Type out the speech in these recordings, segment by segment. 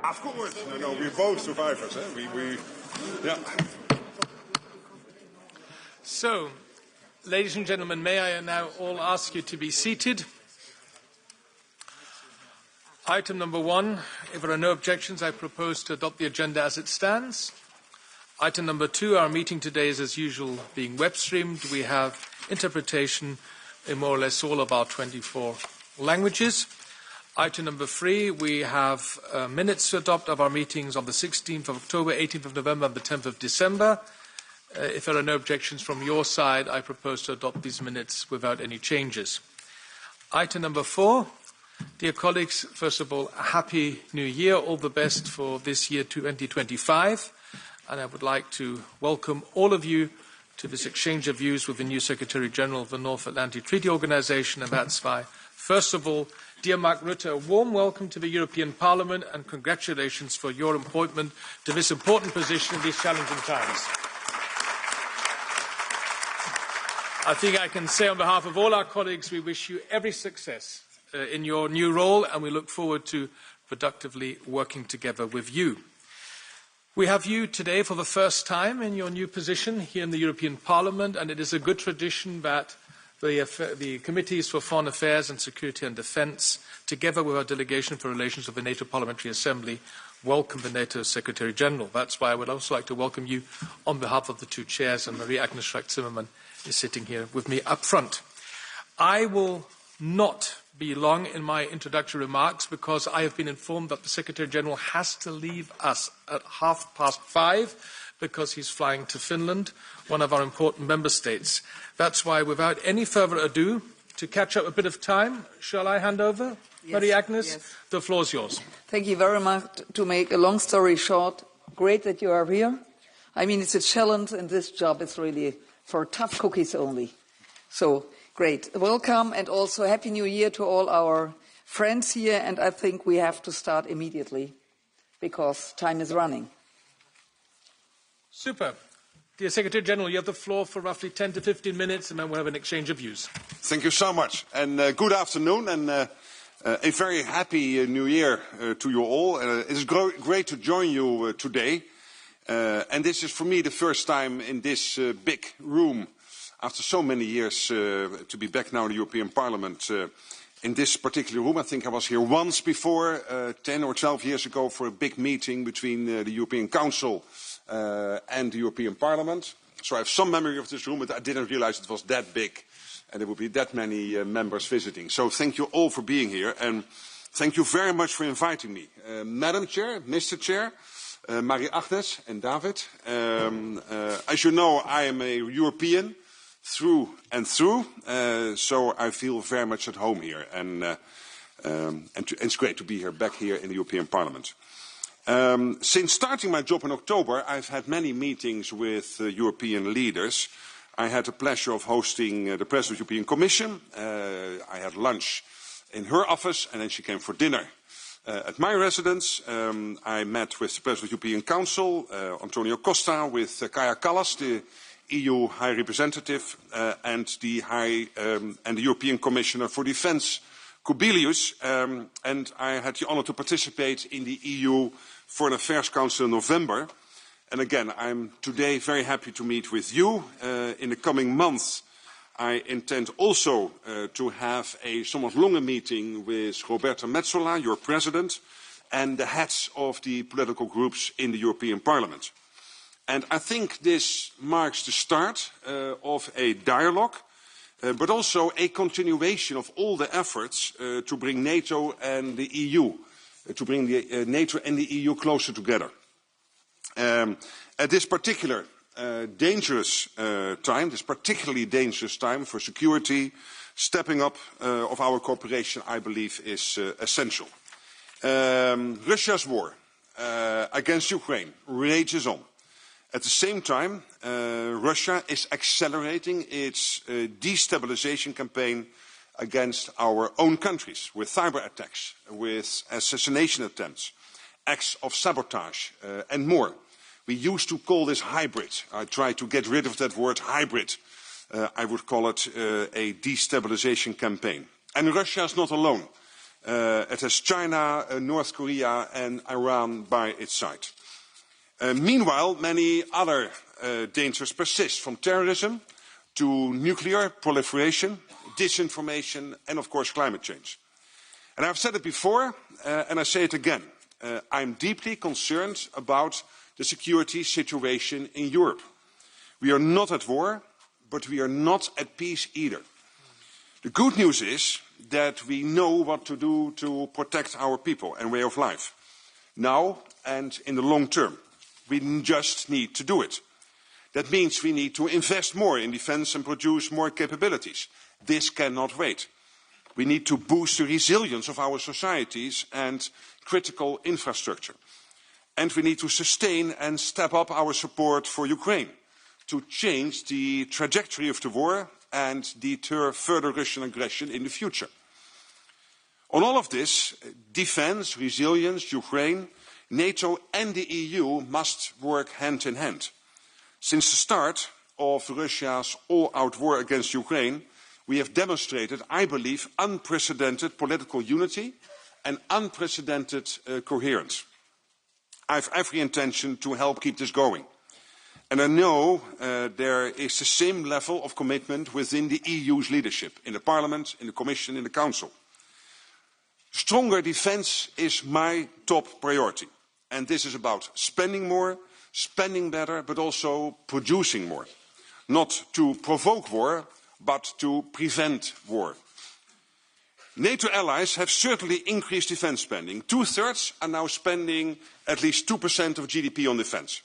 Of course. No, we're both survivors. Yeah. So, ladies and gentlemen, may I now all ask you to be seated? Item number 1, if there are no objections, I propose to adopt the agenda as it stands. Item number 2, our meeting today is as usual being web streamed. We have interpretation in more or less all of our 24 languages. Item number 3, we have minutes to adopt of our meetings on the 16th of October, 18th of November and the 10th of December. If there are no objections from your side, I propose to adopt these minutes without any changes. Item number 4, dear colleagues, first of all, a Happy New Year, all the best for this year 2025. And I would like to welcome all of you to this exchange of views with the new Secretary General of the North Atlantic Treaty Organization, and that's why, first of all, dear Mark Rutte, a warm welcome to the European Parliament and congratulations for your appointment to this important position in these challenging times. I think I can say on behalf of all our colleagues, we wish you every success in your new role, and we look forward to productively working together with you. We have you today for the first time in your new position here in the European Parliament, and it is a good tradition that the Committees for Foreign Affairs and Security and Defence, together with our Delegation for Relations of the NATO Parliamentary Assembly, welcome the NATO Secretary General. That's why I would also like to welcome you on behalf of the two chairs, and Marie-Agnes Strack-Zimmermann is sitting here with me up front. I will not be long in my introductory remarks because I have been informed that the Secretary General has to leave us at 5:30 because he's flying to Finland, one of our important member states. That's why, without any further ado, to catch up a bit of time, shall I hand over? Yes, Marie-Agnes, yes. The floor is yours. Thank you very much. To make a long story short, great that you are here. I mean, it's a challenge, and this job is really for tough cookies only. So, great. Welcome, and also Happy New Year to all our friends here, and I think we have to start immediately because time is running. Super. Dear Secretary General, you have the floor for roughly 10 to 15 minutes, and then we'll have an exchange of views. Thank you so much, and good afternoon, and a very happy New Year to you all. It's great to join you today, and this is for me the first time in this big room after so many years to be back now in the European Parliament. In this particular room, I think I was here once before, 10 or 12 years ago, for a big meeting between the European Council and the European Parliament. So I have some memory of this room, but I didn't realize it was that big and there would be that many members visiting. So thank you all for being here, and thank you very much for inviting me. Madam Chair, Mr. Chair, Marie-Agnes and David. As you know, I am a European through and through, so I feel very much at home here, and it's great to be here, back here in the European Parliament. Since starting my job in October, I've had many meetings with European leaders. I had the pleasure of hosting the President of the European Commission. I had lunch in her office, and then she came for dinner at my residence. I met with the President of the European Council, Antonio Costa, with Kaja Kallas, the EU High Representative, and the European Commissioner for Defence, Kubilius, and I had the honour to participate in the EU Foreign Affairs Council in November. And again, I'm today very happy to meet with you. In the coming months, I intend also to have a somewhat longer meeting with Roberta Metsola, your President, and the heads of the political groups in the European Parliament. And I think this marks the start of a dialogue, but also a continuation of all the efforts to bring NATO and the EU, to bring the NATO and the EU closer together. At this particular dangerous time, this particularly dangerous time for security, stepping up of our cooperation, I believe, is essential. Russia's war against Ukraine rages on. At the same time, Russia is accelerating its destabilization campaign against our own countries with cyber attacks, with assassination attempts, acts of sabotage, and more. We used to call this hybrid. I try to get rid of that word hybrid. I would call it a destabilization campaign. And Russia is not alone. It has China, North Korea, and Iran by its side. Meanwhile, many other dangers persist, from terrorism to nuclear proliferation, disinformation, and of course climate change. And I've said it before, and I say it again. I'm deeply concerned about the security situation in Europe. We are not at war, but we are not at peace either. The good news is that we know what to do to protect our people and way of life, now and in the long term. We just need to do it. That means we need to invest more in defense and produce more capabilities. This cannot wait. We need to boost the resilience of our societies and critical infrastructure. And we need to sustain and step up our support for Ukraine to change the trajectory of the war and deter further Russian aggression in the future. On all of this, defense, resilience, Ukraine, NATO and the EU must work hand in hand. Since the start of Russia's all-out war against Ukraine, we have demonstrated, I believe, unprecedented political unity and unprecedented coherence. I have every intention to help keep this going. And I know there is the same level of commitment within the EU's leadership, in the Parliament, in the Commission, in the Council. Stronger defence is my top priority. And this is about spending more, spending better, but also producing more. Not to provoke war, but to prevent war. NATO allies have certainly increased defence spending. 2/3 are now spending at least 2% of GDP on defence.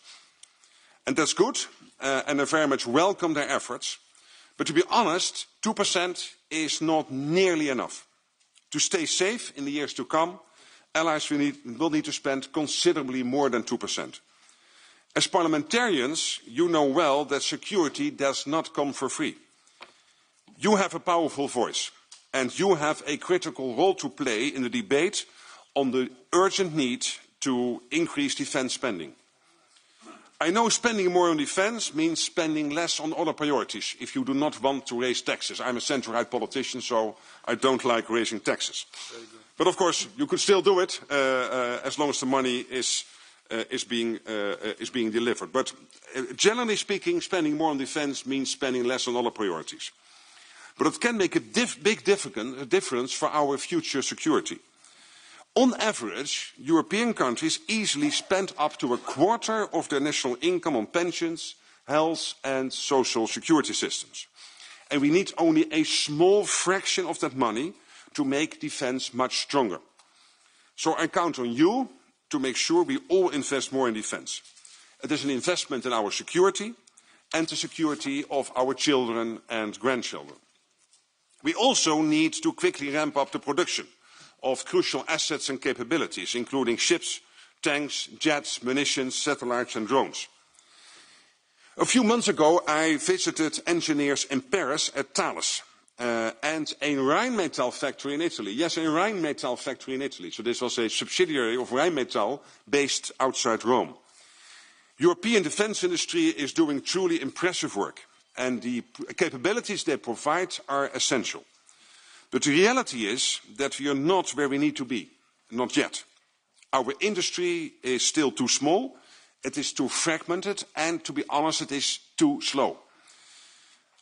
And that's good, and I very much welcome their efforts. But to be honest, 2% is not nearly enough. To stay safe in the years to come, allies will need to spend considerably more than 2%. As parliamentarians, you know well that security does not come for free. You have a powerful voice, and you have a critical role to play in the debate on the urgent need to increase defence spending. I know spending more on defence means spending less on other priorities if you do not want to raise taxes. I'm a centre-right politician, so I don't like raising taxes. But of course, you could still do it as long as the money is being delivered. But generally speaking, spending more on defence means spending less on other priorities. But it can make a big difference for our future security. On average, European countries easily spend up to 1/4 of their national income on pensions, health and social security systems. And we need only a small fraction of that money to make defence much stronger. So I count on you to make sure we all invest more in defence. It is an investment in our security and the security of our children and grandchildren. We also need to quickly ramp up the production of crucial assets and capabilities, including ships, tanks, jets, munitions, satellites and drones. A few months ago, I visited engineers in Paris at Thales and a Rheinmetall factory in Italy. Yes, a Rheinmetall factory in Italy. So this was a subsidiary of Rheinmetall based outside Rome. European defence industry is doing truly impressive work, and the capabilities they provide are essential. But the reality is that we are not where we need to be, not yet. Our industry is still too small, it is too fragmented, and to be honest, it is too slow.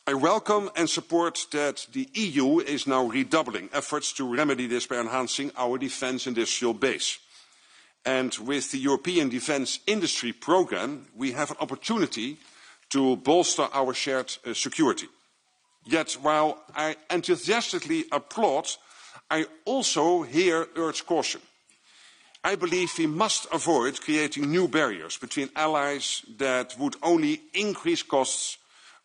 I welcome and support that the EU is now redoubling efforts to remedy this by enhancing our defence industrial base. And with the European Defence Industry Programme, we have an opportunity to bolster our shared security. Yet, while I enthusiastically applaud, I also here urge caution. I believe we must avoid creating new barriers between allies that would only increase costs,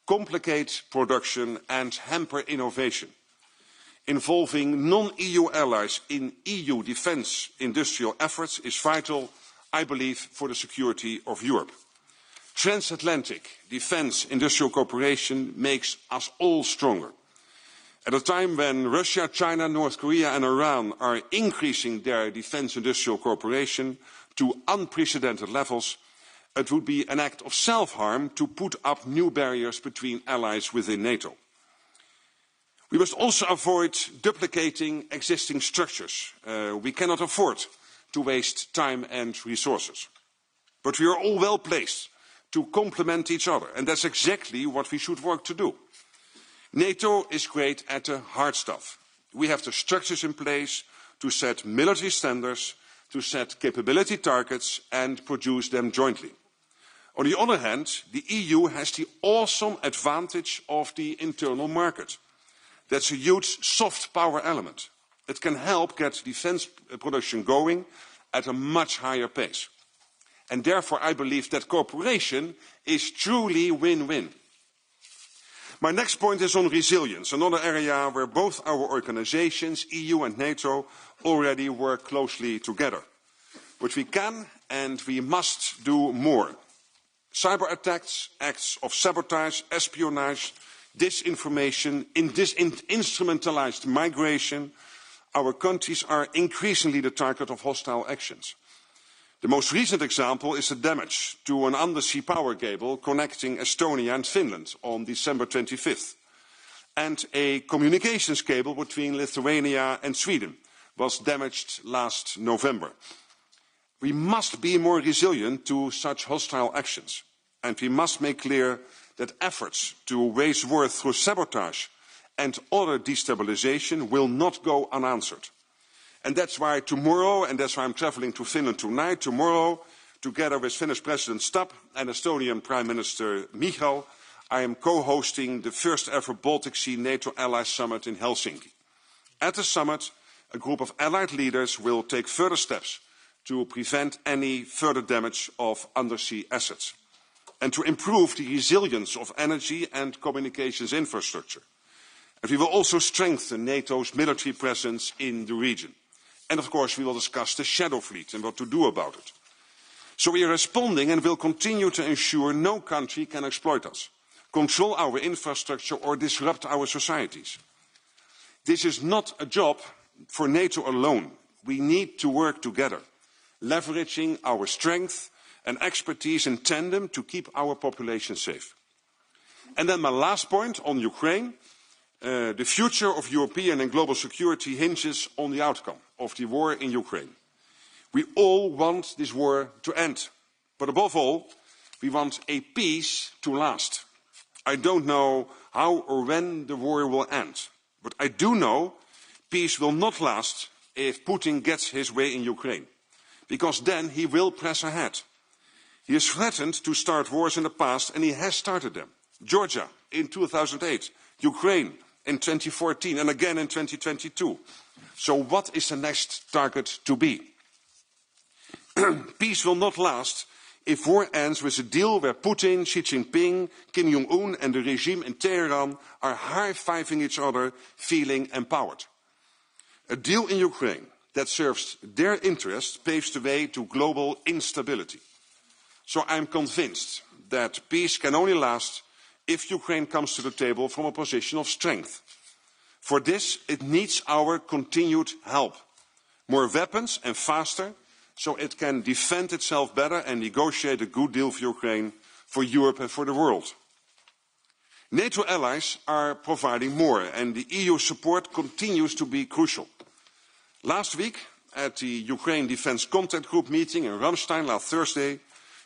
complicate production and hamper innovation. Involving non-EU allies in EU defence industrial efforts is vital, I believe, for the security of Europe. Transatlantic defence industrial cooperation makes us all stronger. At a time when Russia, China, North Korea and Iran are increasing their defence industrial cooperation to unprecedented levels, it would be an act of self-harm to put up new barriers between allies within NATO. We must also avoid duplicating existing structures. We cannot afford to waste time and resources. But we are all well placed to complement each other, and that's exactly what we should work to do. NATO is great at the hard stuff. We have the structures in place to set military standards, to set capability targets and produce them jointly. On the other hand, the EU has the awesome advantage of the internal market. That's a huge soft power element. It can help get defence production going at a much higher pace. And therefore I believe that cooperation is truly win-win. My next point is on resilience, another area where both our organisations, EU and NATO, already work closely together. But we can and we must do more. Cyber attacks, acts of sabotage, espionage, disinformation, instrumentalised migration, our countries are increasingly the target of hostile actions. The most recent example is the damage to an undersea power cable connecting Estonia and Finland on December 25th. And a communications cable between Lithuania and Sweden was damaged last November. We must be more resilient to such hostile actions. And we must make clear that efforts to wage war through sabotage and other destabilisation will not go unanswered. And that's why tomorrow, and that's why I'm travelling to Finland tonight, tomorrow, together with Finnish President Stubb and Estonian Prime Minister Michal, I am co-hosting the first ever Baltic Sea NATO Allies Summit in Helsinki. At the summit, a group of allied leaders will take further steps to prevent any further damage of undersea assets and to improve the resilience of energy and communications infrastructure. And we will also strengthen NATO's military presence in the region. And of course we will discuss the shadow fleet and what to do about it. So we are responding and will continue to ensure no country can exploit us, control our infrastructure or disrupt our societies. This is not a job for NATO alone. We need to work together, leveraging our strength and expertise in tandem to keep our population safe. And then my last point on Ukraine. The future of European and global security hinges on the outcome of the war in Ukraine. We all want this war to end. But above all, we want a peace to last. I don't know how or when the war will end. But I do know peace will not last if Putin gets his way in Ukraine. Because then he will press ahead. He has threatened to start wars in the past and he has started them. Georgia in 2008, Ukraine in 2014 and again in 2022. So what is the next target to be? Peace will not last if war ends with a deal where Putin, Xi Jinping, Kim Jong-un and the regime in Tehran are high-fiving each other, feeling empowered. A deal in Ukraine that serves their interests paves the way to global instability. So I am convinced that peace can only last if Ukraine comes to the table from a position of strength. For this, it needs our continued help. More weapons and faster, so it can defend itself better and negotiate a good deal for Ukraine, for Europe and for the world. NATO allies are providing more, and the EU support continues to be crucial. Last week, at the Ukraine Defence Contact Group meeting in Ramstein last Thursday,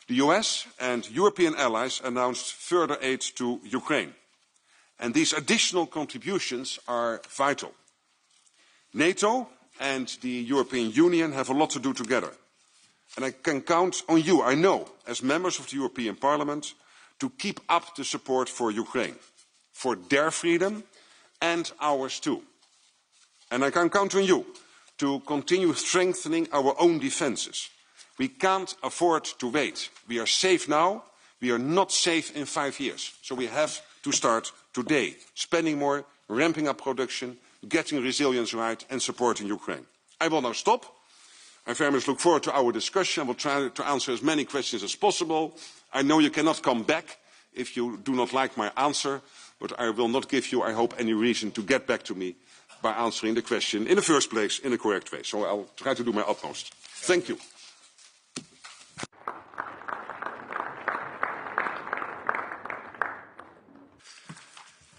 the US and European allies announced further aid to Ukraine. And these additional contributions are vital. NATO and the European Union have a lot to do together. And I can count on you, I know, as members of the European Parliament, to keep up the support for Ukraine, for their freedom and ours too. And I can count on you to continue strengthening our own defences. We can't afford to wait. We are safe now. We are not safe in 5 years. So we have to start today, spending more, ramping up production, getting resilience right and supporting Ukraine. I will now stop. I very much look forward to our discussion. I will try to answer as many questions as possible. I know you cannot come back if you do not like my answer, but I will not give you, I hope, any reason to get back to me by answering the question in the first place in a correct way. So I'll try to do my utmost. Thank you.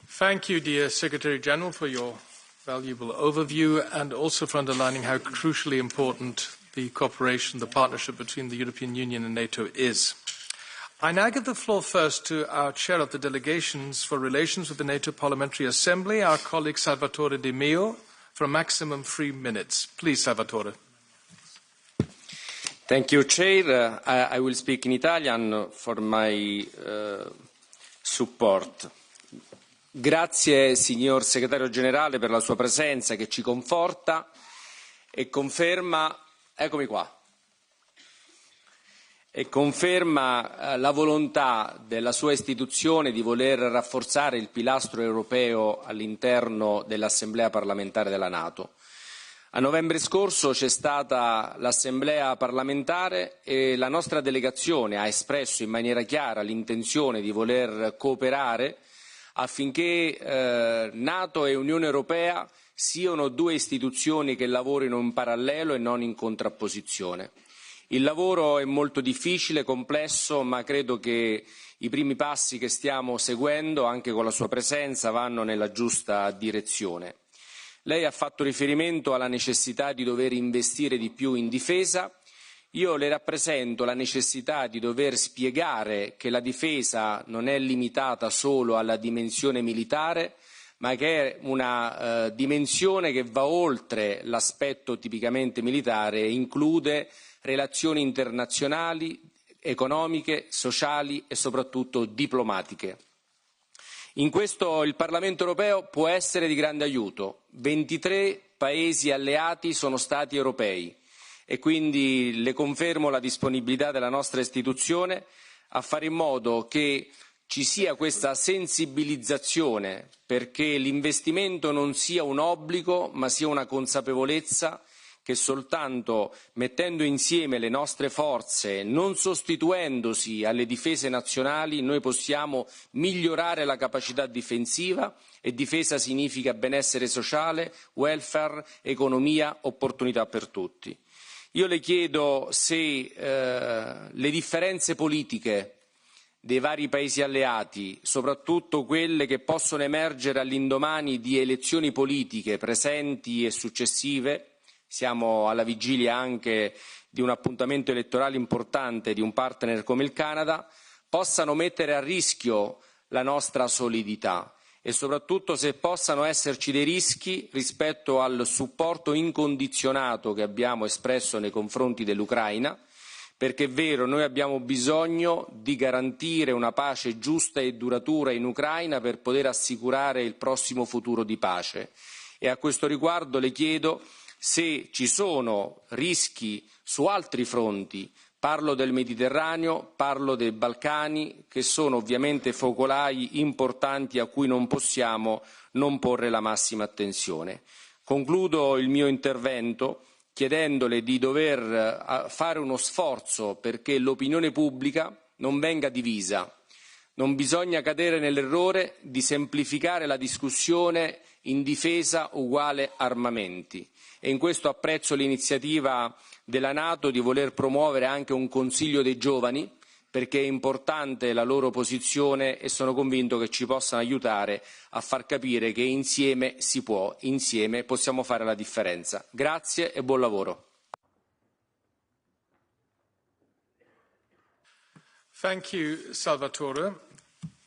Thank you, dear Secretary General, for your valuable overview and also for underlining how crucially important the cooperation, the partnership between the European Union and NATO is. I now give the floor first to our chair of the delegations for relations with the NATO Parliamentary Assembly, our colleague Salvatore De Meo, for a maximum 3 minutes. Please, Salvatore. Thank you, Chair. I will speak in Italian for my support. Grazie, signor Segretario Generale, per la sua presenza che ci conforta e conferma, eccomi qua, e conferma la volontà della sua istituzione di voler rafforzare il pilastro europeo all'interno dell'Assemblea parlamentare della NATO. A novembre scorso c'è stata l'Assemblea parlamentare e la nostra delegazione ha espresso in maniera chiara l'intenzione di voler cooperare affinché NATO e Unione Europea siano due istituzioni che lavorino in parallelo e non in contrapposizione. Il lavoro è molto difficile, complesso, ma credo che i primi passi che stiamo seguendo, anche con la sua presenza, vanno nella giusta direzione. Lei ha fatto riferimento alla necessità di dover investire di più in difesa. Io le rappresento la necessità di dover spiegare che la difesa non è limitata solo alla dimensione militare, ma che è una dimensione che va oltre l'aspetto tipicamente militare e include relazioni internazionali, economiche, sociali e soprattutto diplomatiche. In questo il Parlamento europeo può essere di grande aiuto. 23 Paesi alleati sono stati europei. E quindi le confermo la disponibilità della nostra istituzione a fare in modo che ci sia questa sensibilizzazione perché l'investimento non sia un obbligo ma sia una consapevolezza che soltanto mettendo insieme le nostre forze, non sostituendosi alle difese nazionali, noi possiamo migliorare la capacità difensiva e difesa significa benessere sociale, welfare, economia, opportunità per tutti. Io le chiedo se le differenze politiche dei vari Paesi alleati, soprattutto quelle che possono emergere all'indomani di elezioni politiche presenti e successive, siamo alla vigilia anche di un appuntamento elettorale importante di un partner come il Canada, possano mettere a rischio la nostra solidità e soprattutto se possano esserci dei rischi rispetto al supporto incondizionato che abbiamo espresso nei confronti dell'Ucraina, perché è vero, noi abbiamo bisogno di garantire una pace giusta e duratura in Ucraina per poter assicurare il prossimo futuro di pace. E a questo riguardo le chiedo se ci sono rischi su altri fronti. Parlo del Mediterraneo, parlo dei Balcani, che sono ovviamente focolai importanti a cui non possiamo non porre la massima attenzione. Concludo il mio intervento chiedendole di dover fare uno sforzo perché l'opinione pubblica non venga divisa. Non bisogna cadere nell'errore di semplificare la discussione in difesa uguale armamenti. E in questo apprezzo l'iniziativa della NATO di voler promuovere anche un Consiglio dei giovani, perché è importante la loro posizione e sono convinto che ci possano aiutare a far capire che insieme si può, insieme possiamo fare la differenza. Grazie e buon lavoro. Thank you, Salvatore.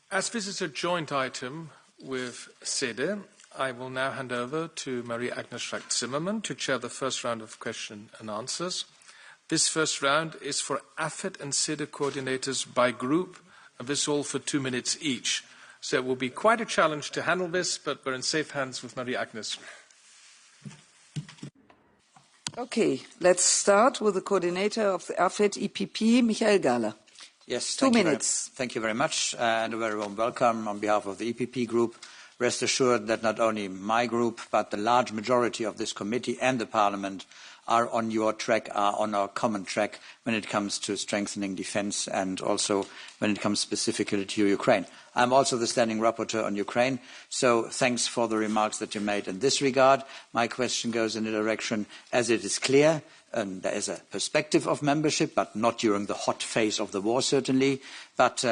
As this is a joint item with SEDE, I will now hand over to Marie-Agnes Strack-Zimmermann to chair the first round of question and answers. This first round is for AFET and SEDE coordinators by group, and this all for 2 minutes each. So it will be quite a challenge to handle this, but we're in safe hands with Marie-Agnes. Okay, let's start with the coordinator of the AFET EPP, Michael Gahler. Yes, 2 minutes. Thank you very much, and a very warm welcome on behalf of the EPP group. Rest assured that not only my group, but the large majority of this committee and the Parliament are on your track, are on our common track when it comes to strengthening defence and also when it comes specifically to Ukraine. I'm also the standing rapporteur on Ukraine, so thanks for the remarks that you made in this regard. My question goes in the direction, as it is clear, there is a perspective of membership, but not during the hot phase of the war, certainly, but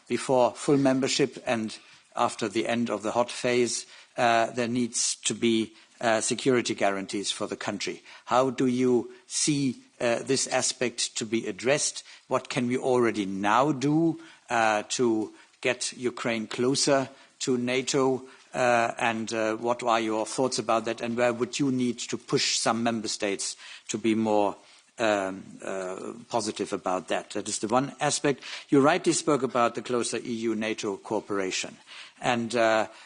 before full membership and after the end of the hot phase, there needs to be security guarantees for the country. How do you see this aspect to be addressed? What can we already now do to get Ukraine closer to NATO? And what are your thoughts about that? And where would you need to push some member states to be more positive about that? That is the one aspect. You rightly spoke about the closer EU-NATO cooperation. And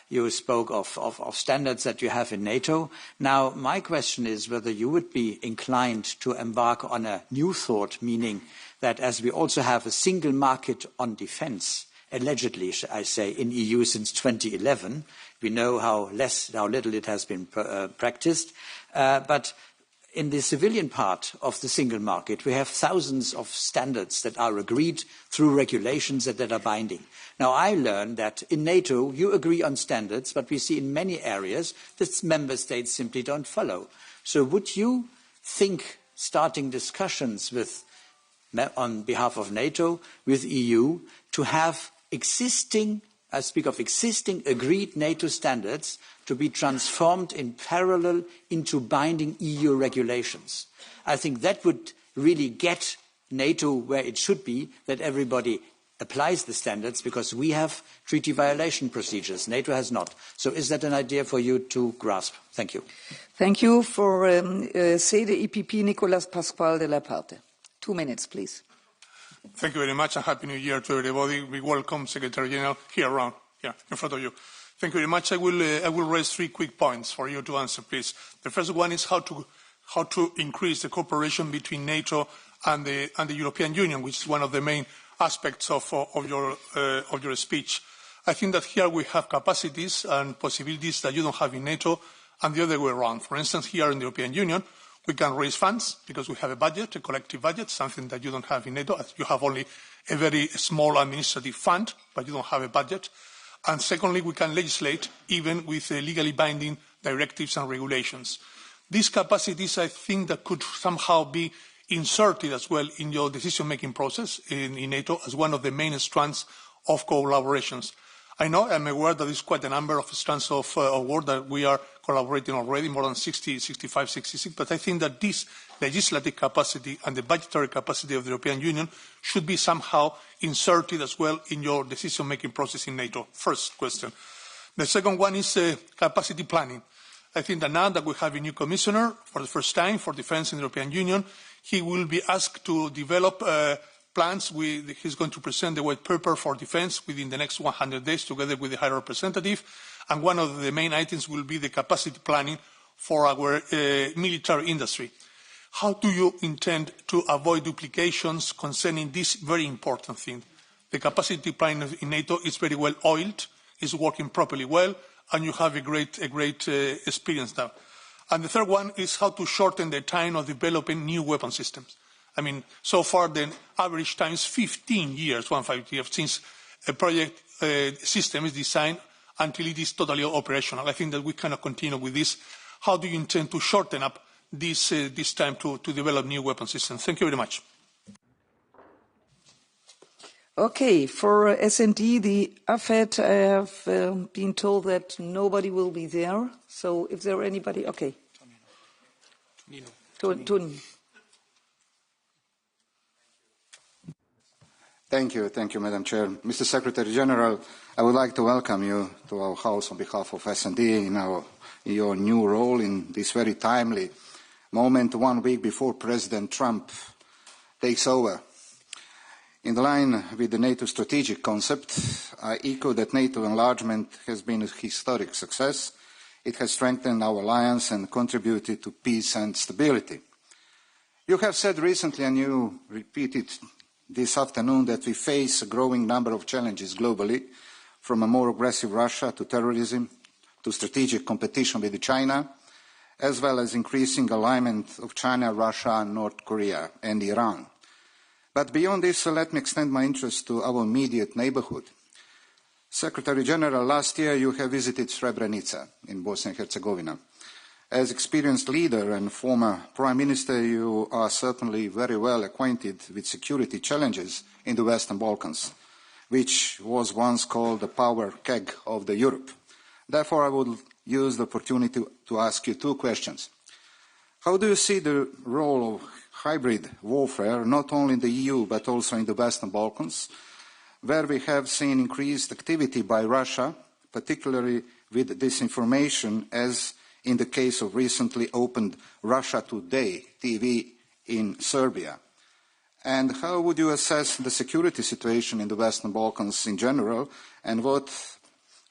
you spoke of standards that you have in NATO. Now, my question is whether you would be inclined to embark on a new thought, meaning that as we also have a single market on defence, allegedly, I say, in EU since 2011, we know how little it has been practiced, but in the civilian part of the single market, we have thousands of standards that are agreed through regulations that are binding. Now, I learned that in NATO, you agree on standards, but we see in many areas that member states simply don't follow. So would you think starting discussions on behalf of NATO with EU to have existing, I speak of existing agreed NATO standards to be transformed in parallel into binding EU regulations? I think that would really get NATO where it should be, that everybody applies the standards, because we have treaty violation procedures. NATO has not. So is that an idea for you to grasp? Thank you. Thank you. For Sede EPP, Nicolas Pascual de la Parte. 2 minutes, please. Thank you very much, and Happy New Year to everybody. We welcome Secretary General here around, in front of you. Thank you very much. I will raise 3 quick points for you to answer, please. The first one is how to increase the cooperation between NATO and the European Union, which is one of the main aspects of your speech. I think that here we have capacities and possibilities that you don't have in NATO, and the other way around. For instance, here in the European Union, we can raise funds because we have a budget, a collective budget, something that you don't have in NATO. You have only a very small administrative fund, but you don't have a budget. And secondly, we can legislate even with legally binding directives and regulations. These capacities, I think, that could somehow be inserted as well in your decision-making process in NATO as one of the main strands of collaborations. I'm aware that there's quite a number of strands of work that we are collaborating already, more than 60, 65, 66, but I think that this legislative capacity and the budgetary capacity of the European Union should be somehow inserted as well in your decision-making process in NATO. First question. The second one is capacity planning. I think that now that we have a new commissioner for the first time for defence in the European Union, he will be asked to develop plans. He's going to present the white paper for defence within the next 100 days together with the High Representative. And one of the main items will be the capacity planning for our military industry. How do you intend to avoid duplications concerning this very important thing? The capacity planning in NATO is very well oiled, is working properly well, and you have a great experience now. And the third one is how to shorten the time of developing new weapon systems. I mean, so far the average time is 15 years, 15 years, since a project system is designed until it is totally operational. I think that we cannot continue with this. How do you intend to shorten up this time to develop new weapon systems? Thank you very much. Okay, for S&D, the AFET, I have been told that nobody will be there. So if there anybody, okay. Tonino. Thank you, Madam Chair. Mr. Secretary General, I would like to welcome you to our House on behalf of S&D in your new role in this very timely moment, 1 week before President Trump takes over. In line with the NATO strategic concept, I echo that NATO enlargement has been a historic success. It has strengthened our alliance and contributed to peace and stability. You have said recently, and you repeated this afternoon, that we face a growing number of challenges globally, from a more aggressive Russia to terrorism, to strategic competition with China, as well as increasing alignment of China, Russia, North Korea and Iran. But beyond this, let me extend my interest to our immediate neighborhood. Secretary General, last year you have visited Srebrenica in Bosnia and Herzegovina. As experienced leader and former Prime Minister, you are certainly very well acquainted with security challenges in the Western Balkans, which was once called the power keg of the Europe. Therefore, I would use the opportunity to ask you two questions. How do you see the role of hybrid warfare, not only in the EU, but also in the Western Balkans, where we have seen increased activity by Russia, particularly with disinformation, as in the case of recently opened Russia Today TV in Serbia? And how would you assess the security situation in the Western Balkans in general, and what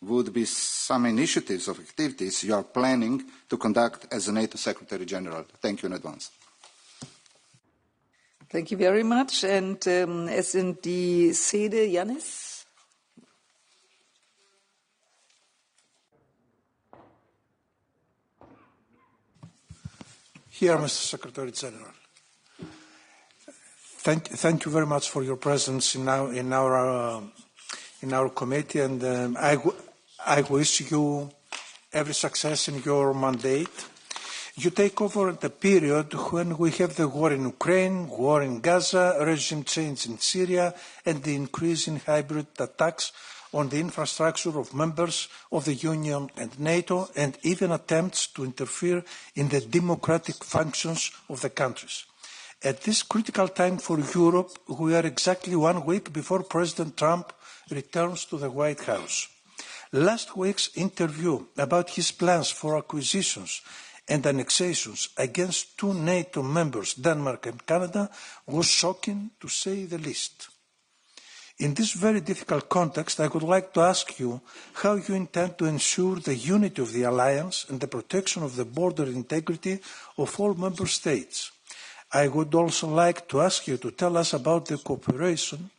would be some initiatives or activities you are planning to conduct as a NATO Secretary General? Thank you in advance. Thank you very much. And S&D Sede, Yanis. Here, Mr. Secretary General. Thank you very much for your presence in our committee, and I wish you every success in your mandate. You take over at a period when we have the war in Ukraine, war in Gaza, regime change in Syria, and the increase in hybrid attacks on the infrastructure of members of the Union and NATO, and even attempts to interfere in the democratic functions of the countries. At this critical time for Europe, we are exactly 1 week before President Trump returns to the White House. Last week's interview about his plans for acquisitions and annexations against 2 NATO members, Denmark and Canada, was shocking to say the least. In this very difficult context, I would like to ask you how you intend to ensure the unity of the alliance and the protection of the border integrity of all member states. I would also like to ask you to tell us about the cooperation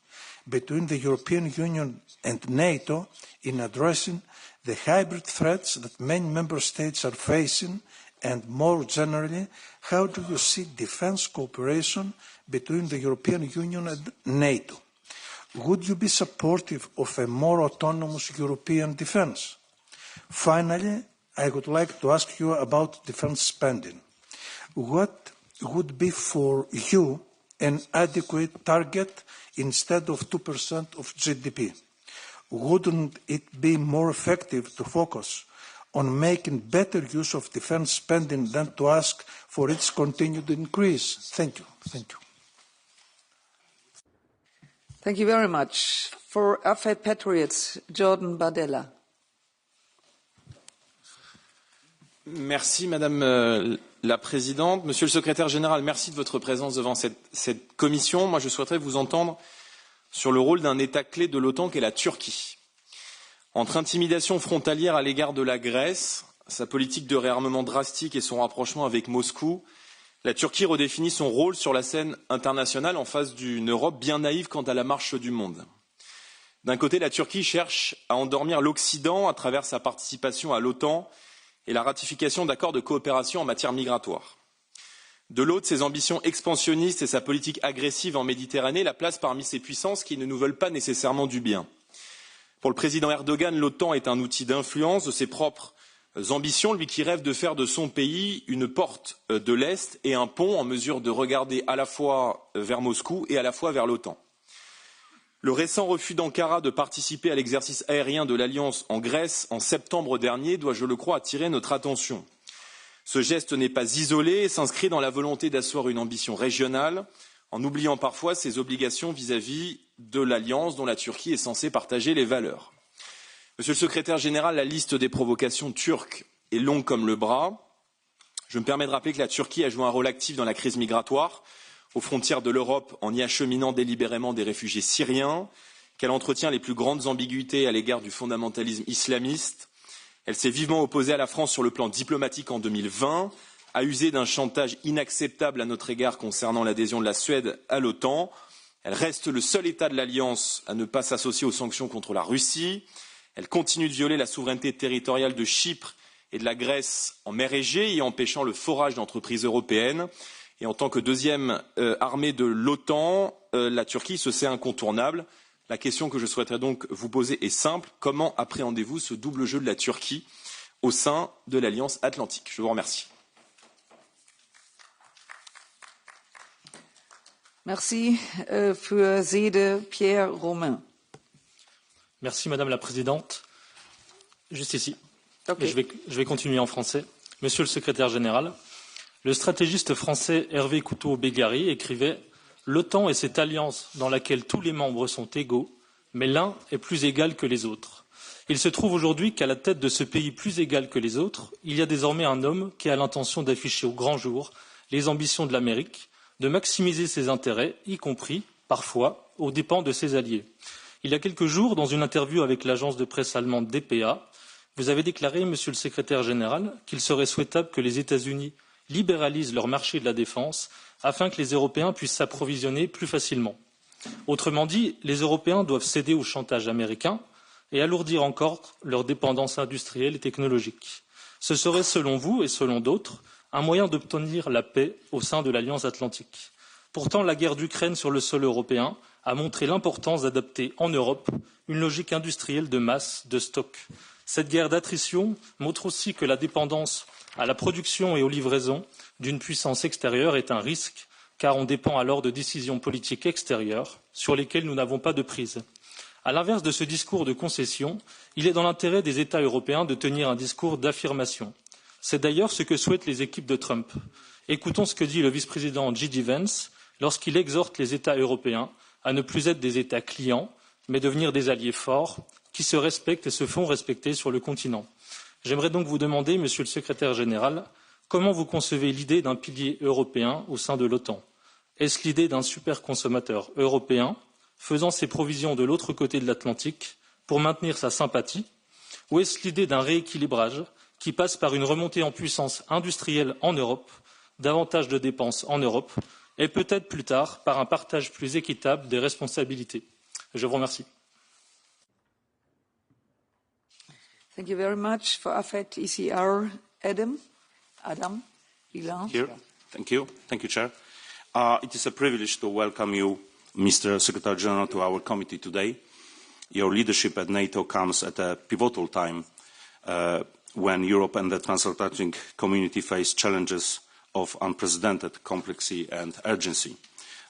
between the European Union and NATO in addressing the hybrid threats that many member states are facing, and more generally, how do you see defence cooperation between the European Union and NATO? Would you be supportive of a more autonomous European defence? Finally, I would like to ask you about defence spending. What would be for you an adequate target instead of 2% of GDP? Wouldn't it be more effective to focus on making better use of defence spending than to ask for its continued increase? Thank you. Thank you. Thank you very much. For AFET Patriots, Jordan Bardella. Merci Madame la Présidente. Monsieur le Secrétaire Général, merci de votre présence devant cette commission. Moi, je souhaiterais vous entendre sur le rôle d'un État clé de l'OTAN qu'est la Turquie. Entre intimidation frontalière à l'égard de la Grèce, sa politique de réarmement drastique et son rapprochement avec Moscou, la Turquie redéfinit son rôle sur la scène internationale en face d'une Europe bien naïve quant à la marche du monde. D'un côté, la Turquie cherche à endormir l'Occident à travers sa participation à l'OTAN et la ratification d'accords de coopération en matière migratoire. De l'autre, ses ambitions expansionnistes et sa politique agressive en Méditerranée la placent parmi ces puissances qui ne nous veulent pas nécessairement du bien. Pour le président Erdogan, l'OTAN est un outil d'influence de ses propres ambitions, lui qui rêve de faire de son pays une porte de l'Est et un pont en mesure de regarder à la fois vers Moscou et à la fois vers l'OTAN. Le récent refus d'Ankara de participer à l'exercice aérien de l'Alliance en Grèce en septembre dernier doit, je le crois, attirer notre attention. Ce geste n'est pas isolé et s'inscrit dans la volonté d'asseoir une ambition régionale, en oubliant parfois ses obligations vis-à-vis de l'Alliance dont la Turquie est censée partager les valeurs. Monsieur le Secrétaire Général, la liste des provocations turques est longue comme le bras. Je me permets de rappeler que la Turquie a joué un rôle actif dans la crise migratoire, aux frontières de l'Europe en y acheminant délibérément des réfugiés syriens, qu'elle entretient les plus grandes ambiguïtés à l'égard du fondamentalisme islamiste. Elle s'est vivement opposée à la France sur le plan diplomatique en 2020, a usé d'un chantage inacceptable à notre égard concernant l'adhésion de la Suède à l'OTAN. Elle reste le seul État de l'Alliance à ne pas s'associer aux sanctions contre la Russie. Elle continue de violer la souveraineté territoriale de Chypre et de la Grèce en mer Égée, y empêchant le forage d'entreprises européennes. Et en tant que deuxième armée de l'OTAN, la Turquie se sait incontournable. La question que je souhaiterais donc vous poser est simple. Comment appréhendez-vous ce double jeu de la Turquie au sein de l'Alliance Atlantique? Je vous remercie. Merci für Sede, Pierre Romain. Merci Madame la Présidente. Juste ici. Okay. Je vais continuer en français. Monsieur le Secrétaire général, le stratégiste français Hervé Couteau-Bégary écrivait « L'OTAN est cette alliance dans laquelle tous les membres sont égaux, mais l'un est plus égal que les autres. Il se trouve aujourd'hui qu'à la tête de ce pays plus égal que les autres, il y a désormais un homme qui a l'intention d'afficher au grand jour les ambitions de l'Amérique, de maximiser ses intérêts, y compris, parfois, aux dépens de ses alliés. Il y a quelques jours, dans une interview avec l'agence de presse allemande dpa, vous avez déclaré, Monsieur le Secrétaire général, qu'il serait souhaitable que les États-Unis libéralisent leur marché de la défense afin que les Européens puissent s'approvisionner plus facilement. Autrement dit, les Européens doivent céder au chantage américain et alourdir encore leur dépendance industrielle et technologique. Ce serait, selon vous et selon d'autres, un moyen d'obtenir la paix au sein de l'Alliance Atlantique. Pourtant, la guerre d'Ukraine sur le sol européen a montré l'importance d'adopter en Europe une logique industrielle de masse, de stock. Cette guerre d'attrition montre aussi que la dépendance à la production et aux livraisons d'une puissance extérieure est un risque, car on dépend alors de décisions politiques extérieures sur lesquelles nous n'avons pas de prise. À l'inverse de ce discours de concession, il est dans l'intérêt des États européens de tenir un discours d'affirmation. C'est d'ailleurs ce que souhaitent les équipes de Trump. Écoutons ce que dit le vice-président J.D. Vance lorsqu'il exhorte les États européens à ne plus être des États clients, mais devenir des alliés forts qui se respectent et se font respecter sur le continent. J'aimerais donc vous demander, Monsieur le Secrétaire général, comment vous concevez l'idée d'un pilier européen au sein de l'OTAN? Est-ce l'idée d'un superconsommateur européen faisant ses provisions de l'autre côté de l'Atlantique pour maintenir sa sympathie? Ou est-ce l'idée d'un rééquilibrage qui passe par une remontée en puissance industrielle en Europe, davantage de dépenses en Europe, et peut-être plus tard par un partage plus équitable des responsabilités? Je vous remercie. Thank you very much. For AFET ECR, Adam Ilan. Here. Thank you. Thank you, Chair. It is a privilege to welcome you, Mr. Secretary General, to our committee today. Your leadership at NATO comes at a pivotal time when Europe and the transatlantic community face challenges of unprecedented complexity and urgency.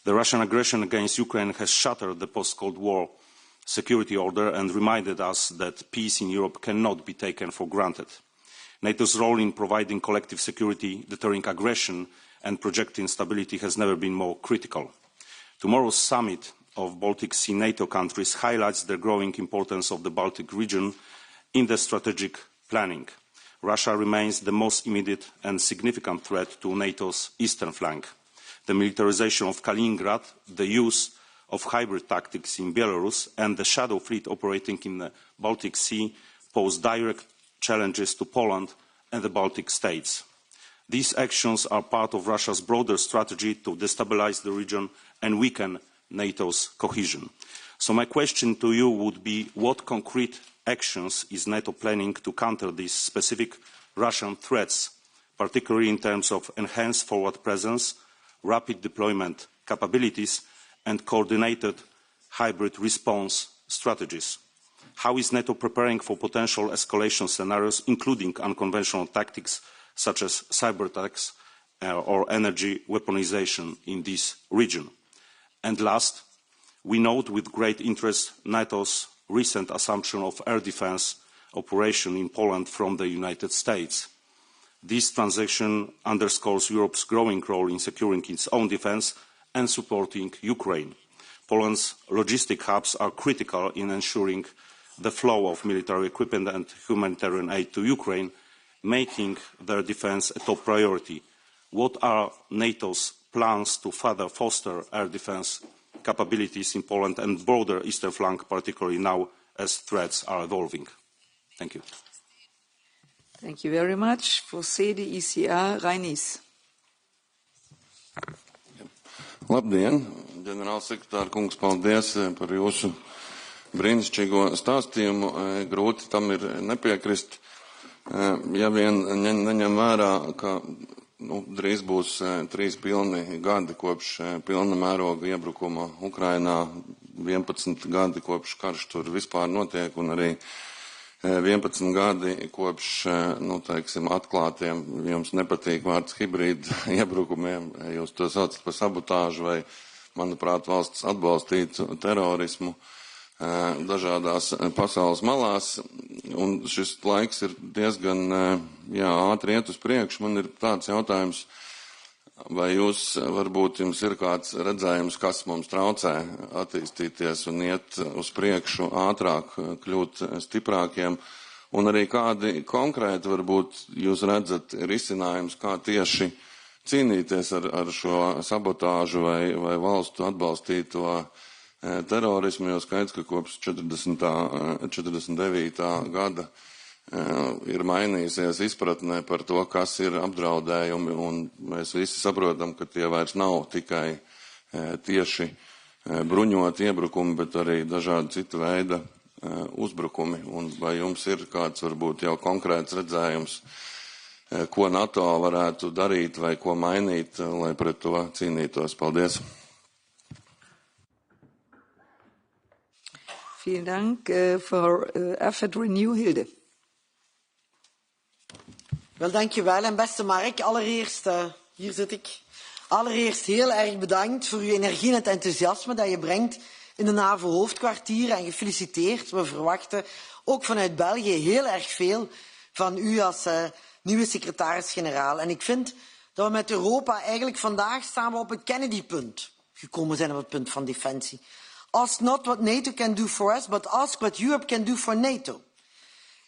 The Russian aggression against Ukraine has shattered the post-Cold War security order and reminded us that peace in Europe cannot be taken for granted. NATO's role in providing collective security, deterring aggression and projecting stability has never been more critical. Tomorrow's summit of Baltic Sea NATO countries highlights the growing importance of the Baltic region in the strategic planning. Russia remains the most immediate and significant threat to NATO's eastern flank. The militarization of Kaliningrad, the use of hybrid tactics in Belarus, and the shadow fleet operating in the Baltic Sea pose direct challenges to Poland and the Baltic states. These actions are part of Russia's broader strategy to destabilize the region and weaken NATO's cohesion. So my question to you would be, what concrete actions is NATO planning to counter these specific Russian threats, particularly in terms of enhanced forward presence, rapid deployment capabilities, and coordinated hybrid response strategies? How is NATO preparing for potential escalation scenarios, including unconventional tactics such as cyber attacks or energy weaponization in this region? And last, we note with great interest NATO's recent assumption of air defense operation in Poland from the United States. This transaction underscores Europe's growing role in securing its own defense and supporting Ukraine. Poland's logistic hubs are critical in ensuring the flow of military equipment and humanitarian aid to Ukraine, making their defense a top priority. What are NATO's plans to further foster air defense capabilities in Poland and broader eastern flank, particularly now as threats are evolving? Thank you. Thank you very much. For CDICA, Reinis. Labdien, ģenerālsekretāra kungs, paldies par jūsu brīnišķīgo stāstījumu. Grūti tam ir nepiekrist, ja vien neņem vērā, ka drīz būs 3 pilni gadi kopš pilna mēroga iebrukuma Ukrainā, 11 gadi kopš karš tur vispār notiek un arī 11 gadi kopš, teiksim, atklātiem, jums nepatīk vārds hibrīda iebrukumiem, jūs to saucat par sabotāžu vai, manuprāt, valsts atbalstītu terorismu dažādās pasaules malās, un šis laiks ir diezgan, ātri iet uz priekšu. Man ir tāds jautājums, vai varbūt jums ir kāds redzējums, kas mums traucē attīstīties un iet uz priekšu ātrāk, kļūt stiprākiem, un arī kādi konkrēti varbūt jūs redzat risinājums, kā tieši cīnīties ar šo sabotāžu vai valstu atbalstīto terorismu, jo skaidrs, ka kopš 49. gada ir mainījusies izpratne par to, kas ir apdraudējumi, un mēs visi saprotam, ka tie vairs nav tikai tieši bruņoti iebrukumi, bet arī dažādi citu veida uzbrukumi. Un vai jums ir kāds varbūt jau konkrēts redzējums, ko NATO varētu darīt vai ko mainīt, lai pret to cīnītos? Paldies! Vielen Dank voor AFET Renew, Hilde. Wel, dankjewel. En beste Mark, allereerst, hier zit ik, allereerst heel erg bedankt voor uw energie en het enthousiasme dat je brengt in de NAVO-hoofdkwartier en gefeliciteerd. We verwachten ook vanuit België heel erg veel van u als nieuwe secretaris-generaal. En ik vind dat we met Europa eigenlijk vandaag staan we op het Kennedy-punt gekomen zijn, op het punt van defensie. Ask not what NATO can do for us, but ask what Europe can do for NATO.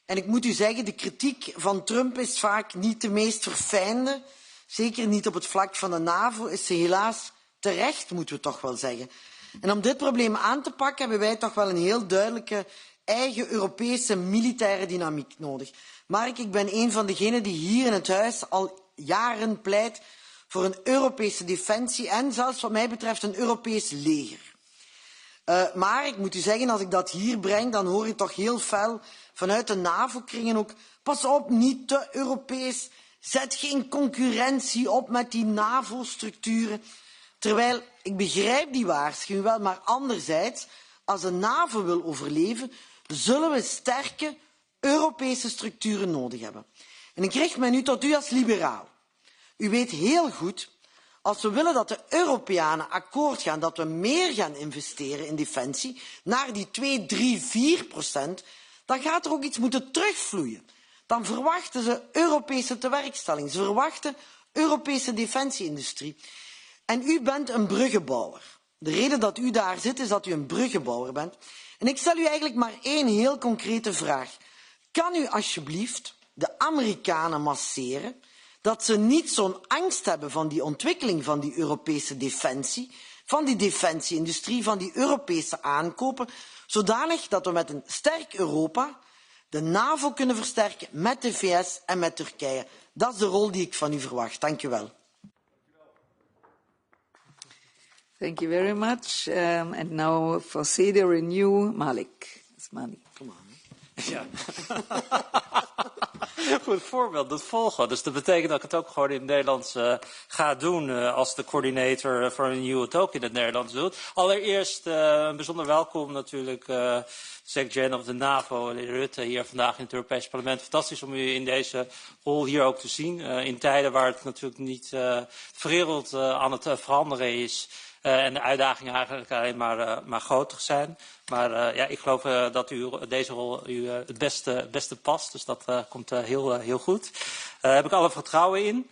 En ik moet u zeggen, de kritiek van Trump is vaak niet de meest verfijnde. Zeker niet op het vlak van de NAVO is ze helaas terecht, moeten we toch wel zeggen. En om dit probleem aan te pakken hebben wij toch wel een heel duidelijke eigen Europese militaire dynamiek nodig. Mark, ik ben een van degenen die hier in het huis al jaren pleit voor een Europese defensie en zelfs wat mij betreft een Europees leger. Maar ik moet u zeggen, als ik dat hier breng, dan hoor ik toch heel fel vanuit de NAVO-kringen ook, pas op, niet te Europees, zet geen concurrentie op met die NAVO-structuren. Terwijl, ik begrijp die waarschuwing wel, maar anderzijds, als de NAVO wil overleven, zullen we sterke Europese structuren nodig hebben. En ik richt mij nu tot u als liberaal. U weet heel goed, als we willen dat de Europeanen akkoord gaan, dat we meer gaan investeren in defensie, naar die 2, 3, 4%, dan gaat er ook iets moeten terugvloeien. Dan verwachten ze Europese tewerkstelling. Ze verwachten Europese defensieindustrie. En u bent een bruggenbouwer. De reden dat u daar zit, is dat u een bruggenbouwer bent. En ik stel u eigenlijk maar één heel concrete vraag. Kan u alsjeblieft de Amerikanen masseren dat ze niet zo'n angst hebben van die ontwikkeling van die Europese defensie, van die defensieindustrie, van die Europese aankopen, zodanig dat we met een sterk Europa de NAVO kunnen versterken met de VS en met Turkije. Dat is de rol die ik van u verwacht. Dank u wel. Thank you very much. And now for CD Renew, Malik. Come on. Ja. Goed voorbeeld, dat volgen. Dus dat betekent dat ik het ook gewoon in het Nederlands ga doen als de coördinator voor een nieuwe het ook in het Nederlands doet. Allereerst een bijzonder welkom natuurlijk secretary of de NAVO, Rutte, hier vandaag in het Europees Parlement. Fantastisch om u in deze rol hier ook te zien. In tijden waar het natuurlijk niet de wereld aan het veranderen is. En de uitdagingen eigenlijk alleen maar groter zijn. Maar ik geloof dat deze rol u het beste past. Dus dat komt heel goed. Daar heb ik alle vertrouwen in.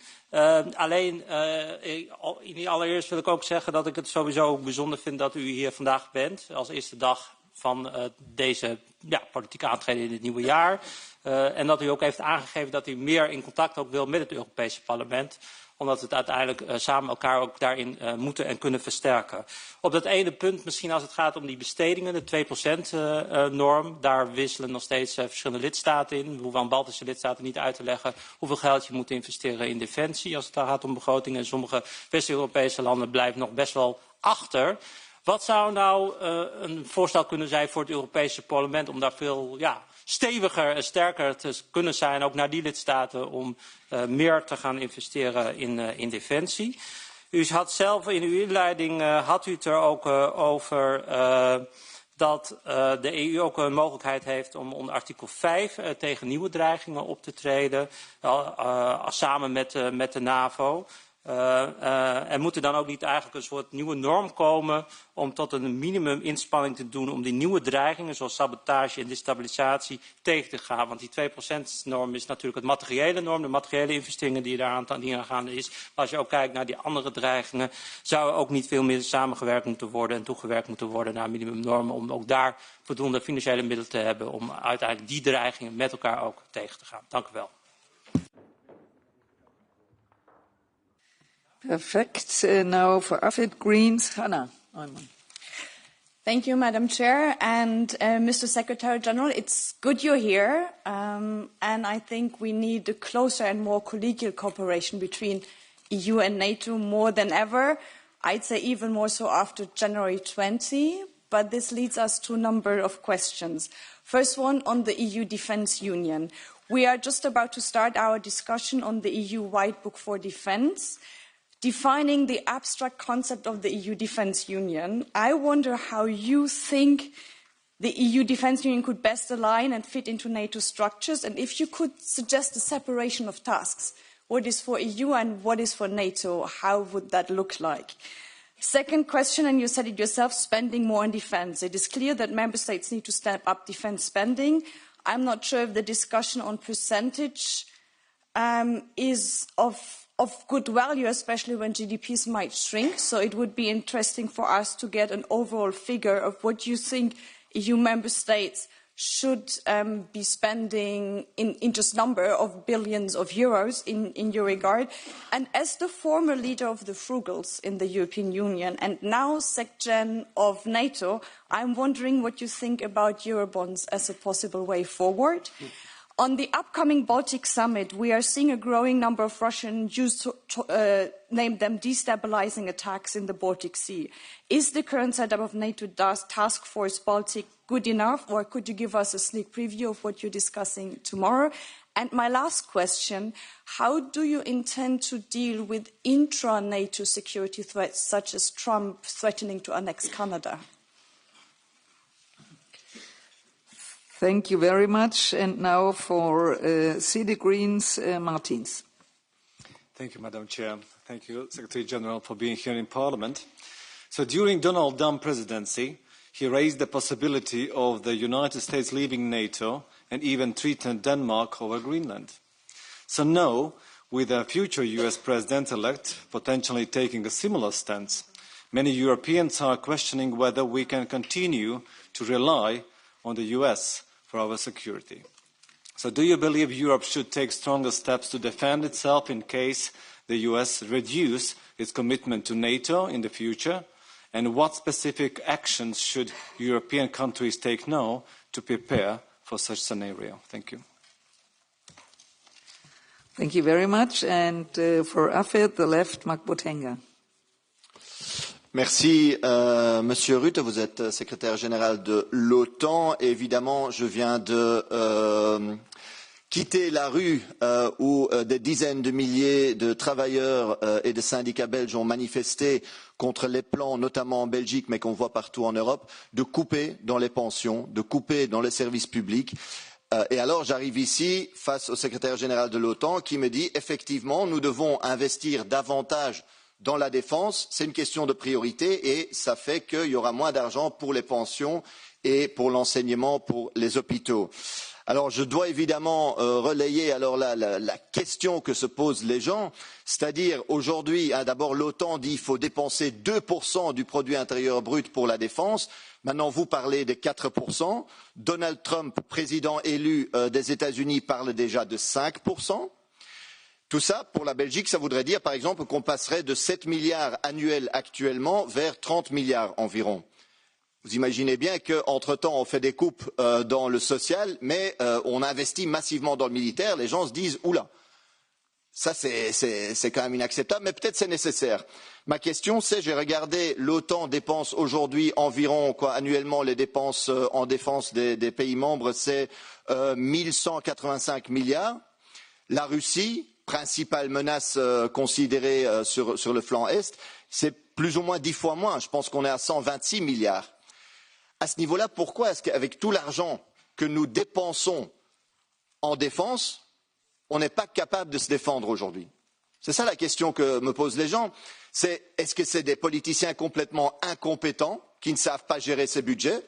Allereerst wil ik ook zeggen dat ik het sowieso bijzonder vind dat u hier vandaag bent. Als eerste dag van deze politieke aantreden in het nieuwe jaar. En dat u ook heeft aangegeven dat u meer in contact ook wil met het Europese Parlement. omdat we het uiteindelijk samen elkaar ook daarin moeten en kunnen versterken. Op dat ene punt, misschien als het gaat om die bestedingen, de 2% norm, daar wisselen nog steeds verschillende lidstaten in. We hoeven aan Baltische lidstaten niet uit te leggen hoeveel geld je moet investeren in defensie als het gaat om begrotingen. En sommige West-Europese landen blijven nog best wel achter. Wat zou nou een voorstel kunnen zijn voor het Europese parlement om daar veel steviger en sterker te kunnen zijn, ook naar die lidstaten, om meer te gaan investeren in defensie? U had zelf in uw inleiding had u het er ook over dat de EU ook een mogelijkheid heeft om onder artikel 5 tegen nieuwe dreigingen op te treden, samen met de NAVO. Er moet er dan ook niet eigenlijk een soort nieuwe norm komen om tot een minimum-inspanning te doen om die nieuwe dreigingen zoals sabotage en destabilisatie tegen te gaan. Want die 2%-norm is natuurlijk het materiële norm, de materiële investeringen die aan gaande is. Maar als je ook kijkt naar die andere dreigingen, zou er ook niet veel meer samengewerkt moeten worden en toegewerkt moeten worden naar minimumnormen om ook daar voldoende financiële middelen te hebben om uiteindelijk die dreigingen met elkaar ook tegen te gaan. Dank u wel. Perfect. Now for AFID Greens, Hannah. Thank you, Madam Chair. And Mr. Secretary General, it's good you're here. And I think we need a closer and more collegial cooperation between EU and NATO more than ever. I'd say even more so after January 20. But this leads us to a number of questions. First one on the EU Defence Union. We are just about to start our discussion on the EU White Book for Defence. Defining the abstract concept of the EU Defence Union, I wonder how you think the EU Defence Union could best align and fit into NATO structures, and if you could suggest a separation of tasks. What is for EU and what is for NATO? How would that look like? Second question, and you said it yourself, spending more on defence. It is clear that member states need to step up defence spending. I'm not sure if the discussion on percentage is of good value, especially when GDPs might shrink. So it would be interesting for us to get an overall figure of what you think EU member states should be spending in just number of billions of euros in your regard. And as the former leader of the Frugals in the European Union and now SecGen of NATO, I'm wondering what you think about Eurobonds as a possible way forward. On the upcoming Baltic summit, we are seeing a growing number of Russian Jews name them destabilizing attacks in the Baltic Sea. Is the current setup of NATO Task Force Baltic good enough, or could you give us a sneak preview of what you're discussing tomorrow? And my last question, how do you intend to deal with intra-NATO security threats, such as Trump threatening to annex Canada? Thank you very much. And now for CD Greens, Martins. Thank you, Madam Chair. Thank you, Secretary General, for being here in Parliament. So during Donald Trump's presidency, he raised the possibility of the United States leaving NATO and even threatened Denmark over Greenland. So now, with a future US President-elect potentially taking a similar stance, many Europeans are questioning whether we can continue to rely on the US for our security. So do you believe Europe should take stronger steps to defend itself in case the US reduce its commitment to NATO in the future? And what specific actions should European countries take now to prepare for such scenario? Thank you. Thank you very much. And for AFED, the left, Mark Botenga. Merci, Monsieur Rutte. Vous êtes secrétaire général de l'OTAN. Évidemment, je viens de quitter la rue où des dizaines de milliers de travailleurs et de syndicats belges ont manifesté contre les plans, notamment en Belgique, mais qu'on voit partout en Europe, de couper dans les pensions, de couper dans les services publics. Et alors, j'arrive ici face au secrétaire général de l'OTAN qui me dit, effectivement, nous devons investir davantage dans la défense, c'est une question de priorité et ça fait qu'il y aura moins d'argent pour les pensions et pour l'enseignement, pour les hôpitaux. Alors je dois évidemment relayer alors la question que se posent les gens, c'est-à-dire aujourd'hui, d'abord l'OTAN dit qu'il faut dépenser 2% du produit intérieur brut pour la défense. Maintenant vous parlez des 4%. Donald Trump, président élu des États-Unis, parle déjà de 5%. Tout ça, pour la Belgique, ça voudrait dire, par exemple, qu'on passerait de 7 milliards annuels actuellement vers 30 milliards environ. Vous imaginez bien qu'entre-temps, on fait des coupes dans le social, mais on investit massivement dans le militaire. Les gens se disent « Oula, ça c'est quand même inacceptable, mais peut-être c'est nécessaire ». Ma question, c'est, j'ai regardé, l'OTAN dépense aujourd'hui environ, annuellement, les dépenses en défense des pays membres, c'est 1185 milliards. La Russie, principale menace considérée sur le flanc Est, c'est plus ou moins 10 fois moins. Je pense qu'on est à 126 milliards. À ce niveau-là, pourquoi est-ce qu'avec tout l'argent que nous dépensons en défense, on n'est pas capable de se défendre aujourd'hui? C'est ça la question que me posent les gens. C'est est-ce que c'est des politiciens complètement incompétents qui ne savent pas gérer ces budgets?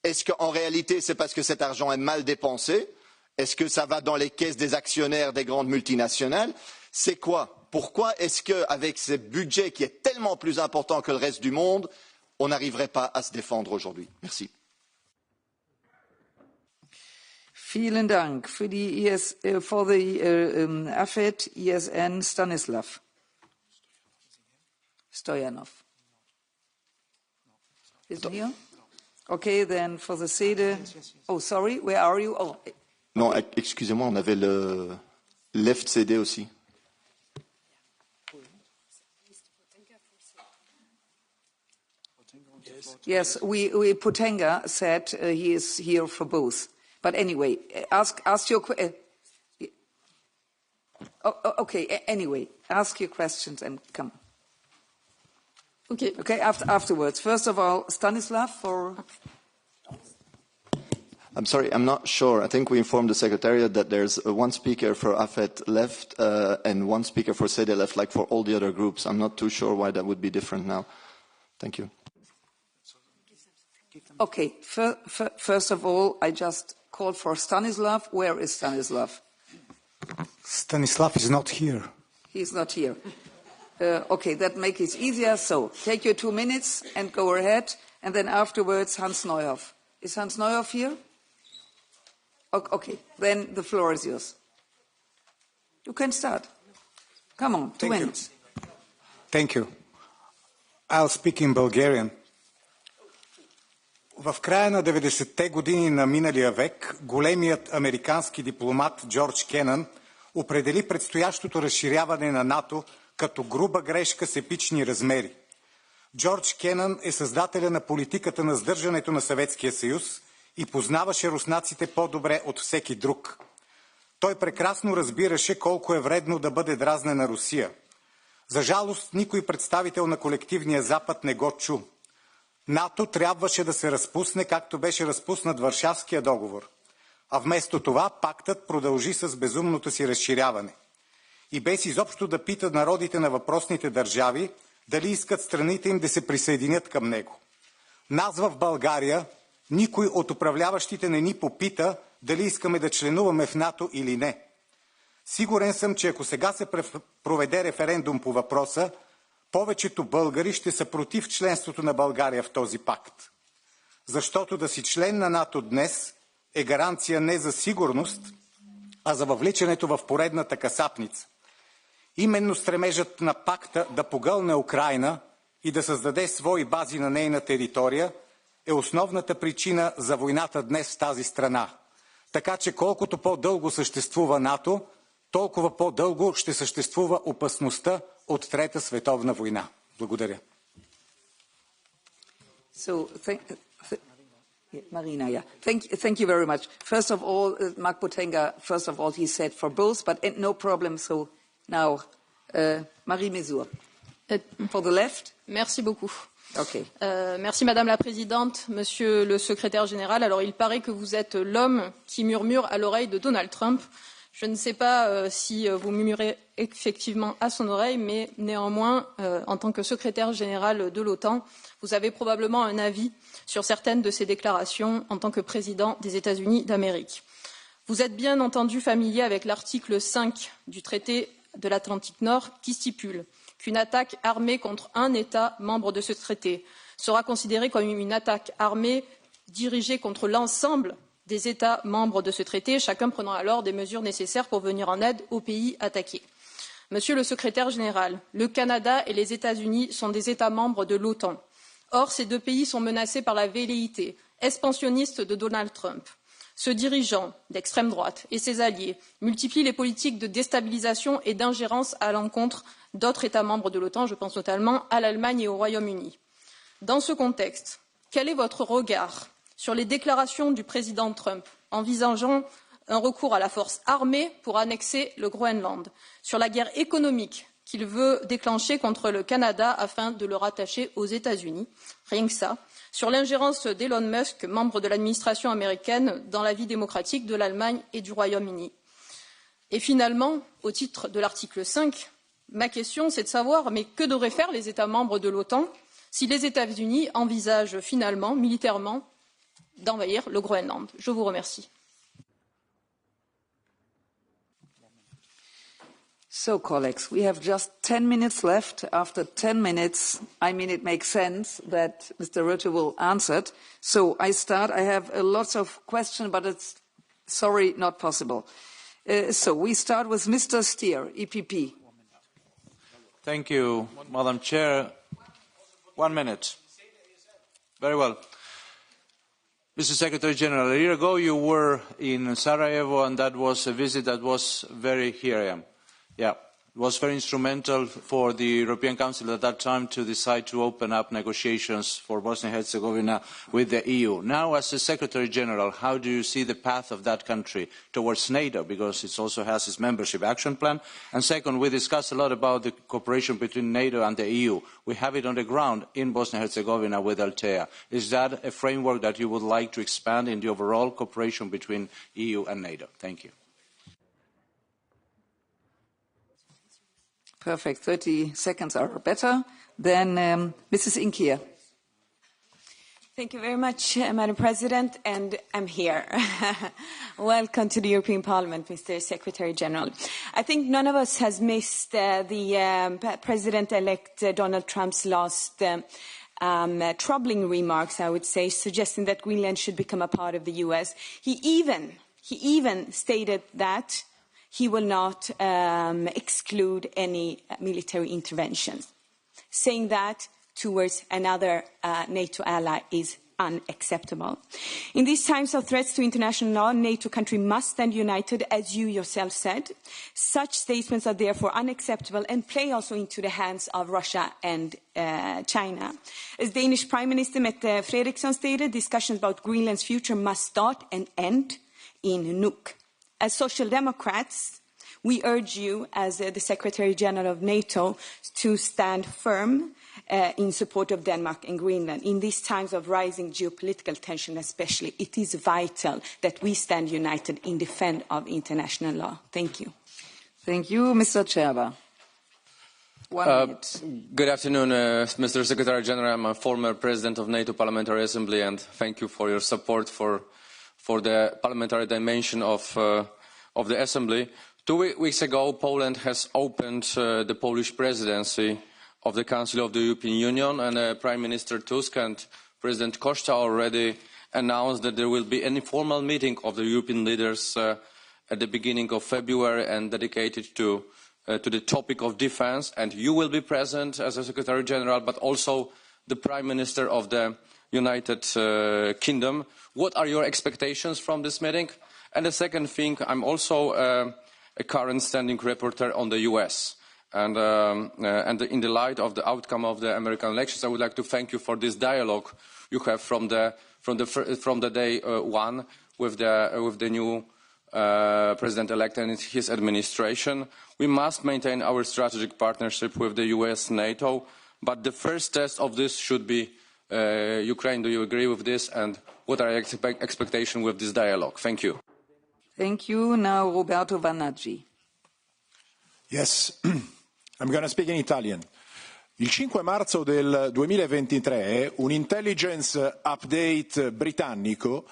Est-ce qu'en réalité, c'est parce que cet argent est mal dépensé? Est-ce que ça va dans les caisses des actionnaires des grandes multinationales? C'est quoi? Pourquoi est-ce qu'avec ce budget qui est tellement plus important que le reste du monde, on n'arriverait pas à se défendre aujourd'hui? Merci. Vielen Dank. For the AFET, ESN, Stanislav Stoyanov. Isn't here? Okay, then for the SEDE. Oh, sorry, where are you? Oh. Non, excusez-moi, on avait le Left CD aussi. Yes, Potenga said he is here for both. But anyway, ask your okay. Anyway, ask your questions and come. Okay. Afterwards. First of all, Stanislav for. I'm sorry, I'm not sure. I think we informed the Secretariat that there's one speaker for AFET left and one speaker for SEDE left, like for all the other groups. I'm not too sure why that would be different now. Thank you. Okay. First of all, I just called for Stanislav. Where is Stanislav? Stanislav is not here. He's not here. Okay, that makes it easier. So take your 2 minutes and go ahead. And then afterwards, Hans Neuhoff. Is Hans Neuhoff here? Okay, then the floor is yours. You can start. Come on, 2 minutes. Thank you. I'll speak in Bulgarian. В края на 90-те години на миналия век големият американски дипломат Джордж Кенън определи предстоящото разширяване на НАТО като груба грешка с епични размери. Джордж Кенън е създателя на политиката на сдържането на Съветския съюз и познаваше руснаците по-добре от всеки друг. Той прекрасно разбираше колко е вредно да бъде дразнена Русия. За жалост, никой представител на колективния Запад не го чу. НАТО трябваше да се разпусне, както беше разпуснат Варшавския договор. А вместо това пактът продължи с безумното си разширяване. И без изобщо да пита народите на въпросните държави, дали искат страните им да се присъединят към него. Нас в България никой от управляващите не ни попита дали искаме да членуваме в НАТО или не. Сигурен съм, че ако сега се проведе референдум по въпроса, повечето българи ще са против членството на България в този пакт. Защото да си член на НАТО днес е гаранция не за сигурност, а за въвличането в поредната касапница. Именно стремежът на пакта да погълне Украйна и да създаде свои бази на нейна територия е основната причина за войната днес в тази страна. Така че колкото по-дълго съществува НАТО, толкова по-дълго ще съществува опасността от Трета световна война. Благодаря. Marina, yeah. Thank you very much. First of all, Mark Potenga, first of all, he said for both, but no problem. So now, Marie Mesur. For the left. Merci beaucoup. Okay. Merci Madame la Présidente, Monsieur le Secrétaire Général. Alors, il paraît que vous êtes l'homme qui murmure à l'oreille de Donald Trump. Je ne sais pas si vous murmurez effectivement à son oreille, mais néanmoins, en tant que secrétaire général de l'OTAN, vous avez probablement un avis sur certaines de ces déclarations en tant que président des États-Unis d'Amérique. Vous êtes bien entendu familier avec l'article 5 du traité de l'Atlantique Nord qui stipule qu'une attaque armée contre un État membre de ce traité sera considérée comme une attaque armée dirigée contre l'ensemble des États membres de ce traité, chacun prenant alors des mesures nécessaires pour venir en aide aux pays attaqués. Monsieur le secrétaire général, le Canada et les États-Unis sont des États membres de l'OTAN. Or, ces deux pays sont menacés par la velléité expansionniste de Donald Trump. Ce dirigeant d'extrême droite et ses alliés multiplient les politiques de déstabilisation et d'ingérence à l'encontre d'autres États membres de l'OTAN, je pense notamment à l'Allemagne et au Royaume-Uni. Dans ce contexte, quel est votre regard sur les déclarations du président Trump envisageant un recours à la force armée pour annexer le Groenland, sur la guerre économique qu'il veut déclencher contre le Canada afin de le rattacher aux États-Unis, rien que ça, sur l'ingérence d'Elon Musk, membre de l'administration américaine, dans la vie démocratique de l'Allemagne et du Royaume-Uni. Et finalement, au titre de l'article 5, ma question c'est de savoir mais que devraient faire les États membres de l'OTAN si les États-Unis envisagent finalement, militairement, d'envahir le Groenland. Je vous remercie. So, colleagues, we have just 10 minutes left. After 10 minutes, I mean, it makes sense that Mr. Rutte will answer it. So I start. I have lots of questions, but it's, sorry, not possible. So we start with Mr. Stier, EPP. Thank you, Madam Chair. 1 minute. Very well. Mr. Secretary General, a year ago you were in Sarajevo, and that was a visit that was very, here I am. Yeah, it was very instrumental for the European Council at that time to decide to open up negotiations for Bosnia and Herzegovina with the EU. Now, as the Secretary General, how do you see the path of that country towards NATO, because it also has its membership action plan? And second, we discussed a lot about the cooperation between NATO and the EU. We have it on the ground in Bosnia and Herzegovina with Altea. Is that a framework that you would like to expand in the overall cooperation between EU and NATO? Thank you. Perfect. 30 seconds are better. Then Mrs. Inkier. Thank you very much, Madam President, and I'm here. Welcome to the European Parliament, Mr. Secretary General. I think none of us has missed the President-elect Donald Trump's last troubling remarks, I would say, suggesting that Greenland should become a part of the US. He even stated that he will not exclude any military interventions. Saying that towards another NATO ally is unacceptable. In these times of threats to international law, NATO countries must stand united, as you yourself said. Such statements are therefore unacceptable and play also into the hands of Russia and China. As Danish Prime Minister Mette Frederiksen stated, discussions about Greenland's future must start and end in Nuuk. As Social Democrats, we urge you, as the Secretary General of NATO, to stand firm in support of Denmark and Greenland. In these times of rising geopolitical tension especially, it is vital that we stand united in defense of international law. Thank you. Thank you. Mr. Cherba. 1 minute. Good afternoon, Mr. Secretary General. I'm a former president of NATO Parliamentary Assembly, and thank you for your support for the parliamentary dimension of the Assembly. 2 weeks ago, Poland has opened the Polish presidency of the Council of the European Union, and Prime Minister Tusk and President Costa already announced that there will be an informal meeting of the European leaders at the beginning of February and dedicated to the topic of defense. And you will be present as a Secretary General, but also the Prime Minister of the United Kingdom. What are your expectations from this meeting? And the second thing, I'm also a current standing rapporteur on the US. And in the light of the outcome of the American elections, I would like to thank you for this dialogue you have from the day one with the new president-elect and his administration. We must maintain our strategic partnership with the US, NATO, but the first test of this should be Ukraine. Do you agree with this? And what are your expectations with this dialogue? Thank you. Thank you. Now Roberto Vannaggi. Yes, I'm going to speak in Italian. Il 5 marzo del 2023 un intelligence update britannico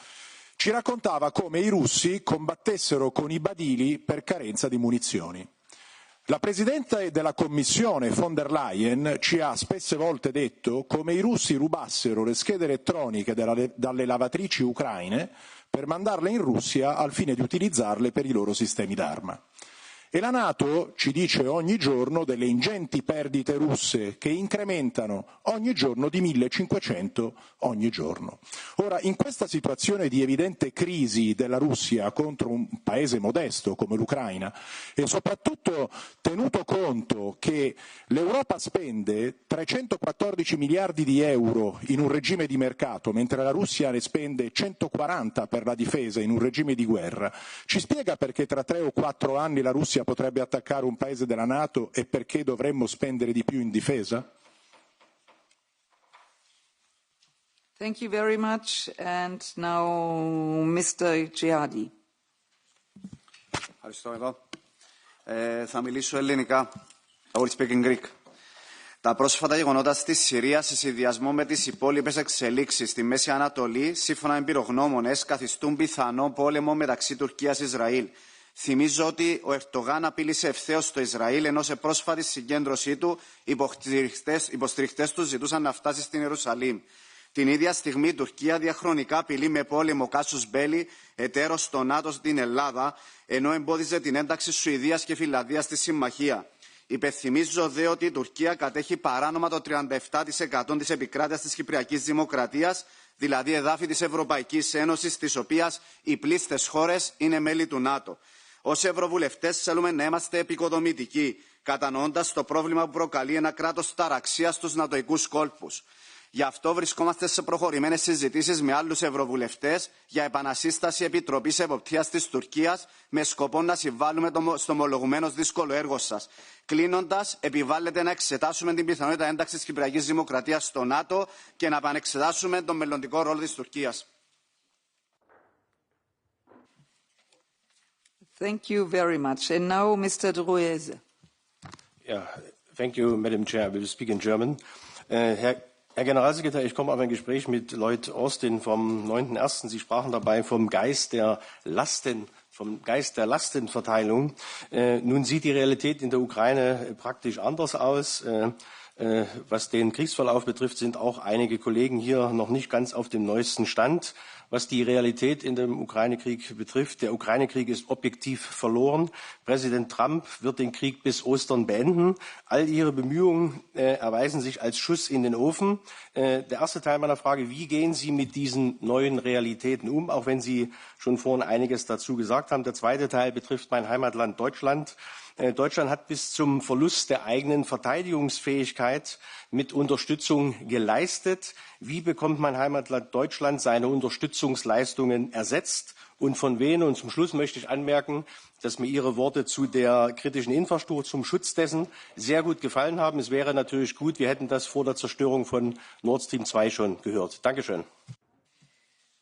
ci raccontava come i russi combattessero con i badili per carenza di munizioni. La Presidente della Commissione von der Leyen ci ha spesse volte detto come i russi rubassero le schede elettroniche dalle lavatrici ucraine per mandarle in Russia al fine di utilizzarle per i loro sistemi d'arma. E la NATO ci dice ogni giorno delle ingenti perdite russe che incrementano ogni giorno di 1500 ogni giorno. Ora, in questa situazione di evidente crisi della Russia contro un paese modesto come l'Ucraina e soprattutto tenuto conto che l'Europa spende 314 miliardi di euro in un regime di mercato, mentre la Russia ne spende 140 per la difesa in un regime di guerra, ci spiega perché tra 3 o 4 anni la Russia potrebbe attaccare un paese della NATO e perché dovremmo spendere di più in difesa? Thank you very much. And now Mr. Jihadi. Ευχαριστώ εδώ. Θα μιλήσω ελληνικά. I will speak in Greek. Τα πρόσφατα γεγονότα στη Συρία, σε συνδυασμό με τις υπόλοιπες εξελίξεις στη Μέση Ανατολή, σύμφωνα με εμπειρογνώμονες, καθιστούν πιθανό πόλεμο μεταξύ Τουρκίας και Ισραήλ. Θυμίζω ότι ο Ερντογάν απείλησε ευθέως το Ισραήλ, ενώ σε πρόσφατη συγκέντρωσή του υποστηριχτές του ζητούσαν να φτάσει στην Ιερουσαλήμ. Την ίδια στιγμή η Τουρκία διαχρονικά απειλεί με πόλεμο κάσους μπέλι εταίρος στο ΝΑΤΟ στην Ελλάδα, ενώ εμπόδιζε την ένταξη Σουηδίας και Φινλανδίας στη συμμαχία. Υπενθυμίζω δε ότι η Τουρκία κατέχει παράνομα το 37% της επικράτειας της Κυπριακής Δημοκρατίας, δηλαδή εδάφη της Ευρωπαϊκής Ένωσης, της οποίας οι πλήστες χώρες είναι μέλη του ΝΑΤΟ. Ως Ευρωβουλευτές θέλουμε να είμαστε επικοδομητικοί, κατανοώντας το πρόβλημα που προκαλεί ένα κράτος ταραξίας στους νατοικούς κόλπους. Γι' αυτό βρισκόμαστε σε προχωρημένες συζητήσεις με άλλους ευρωβουλευτές για επανασύσταση Επιτροπής Εποπτείας της Τουρκίας με σκοπό να συμβάλλουμε στο ομολογουμένως δύσκολο έργο σας. Κλείνοντας, επιβάλλεται να εξετάσουμε την πιθανότητα ένταξης της Κυπριακής Δημοκρατίας στο ΝΑΤΟ και να επανεξετάσουμε τον μελλοντικό ρόλο της Τουρκίας. Thank you very much. And now Mr. Rutte. Yeah, thank you, Madam Chair. I will speak in German. Herr Generalsekretär, ich komme auf ein Gespräch mit Lloyd Austin vom 9.1. Sie sprachen dabei vom Geist der Lastenverteilung. Nun sieht die Realität in der Ukraine praktisch anders aus. Was den Kriegsverlauf betrifft, sind auch einige Kollegen hier noch nicht ganz auf dem neuesten Stand. Was die Realität in dem Ukraine-Krieg betrifft, der Ukraine-Krieg ist objektiv verloren. Präsident Trump wird den Krieg bis Ostern beenden. All Ihre Bemühungen erweisen sich als Schuss in den Ofen. Der erste Teil meiner Frage, wie gehen Sie mit diesen neuen Realitäten um, auch wenn Sie schon vorhin einiges dazu gesagt haben. Der zweite Teil betrifft mein Heimatland Deutschland. Deutschland hat bis zum Verlust der eigenen Verteidigungsfähigkeit mit Unterstützung geleistet. Wie bekommt mein Heimatland Deutschland seine Unterstützungsleistungen ersetzt und von wen? Und zum Schluss möchte ich anmerken, dass mir Ihre Worte zu der kritischen Infrastruktur, zum Schutz dessen sehr gut gefallen haben. Es wäre natürlich gut, wir hätten das vor der Zerstörung von Nord Stream 2 schon gehört. Dankeschön.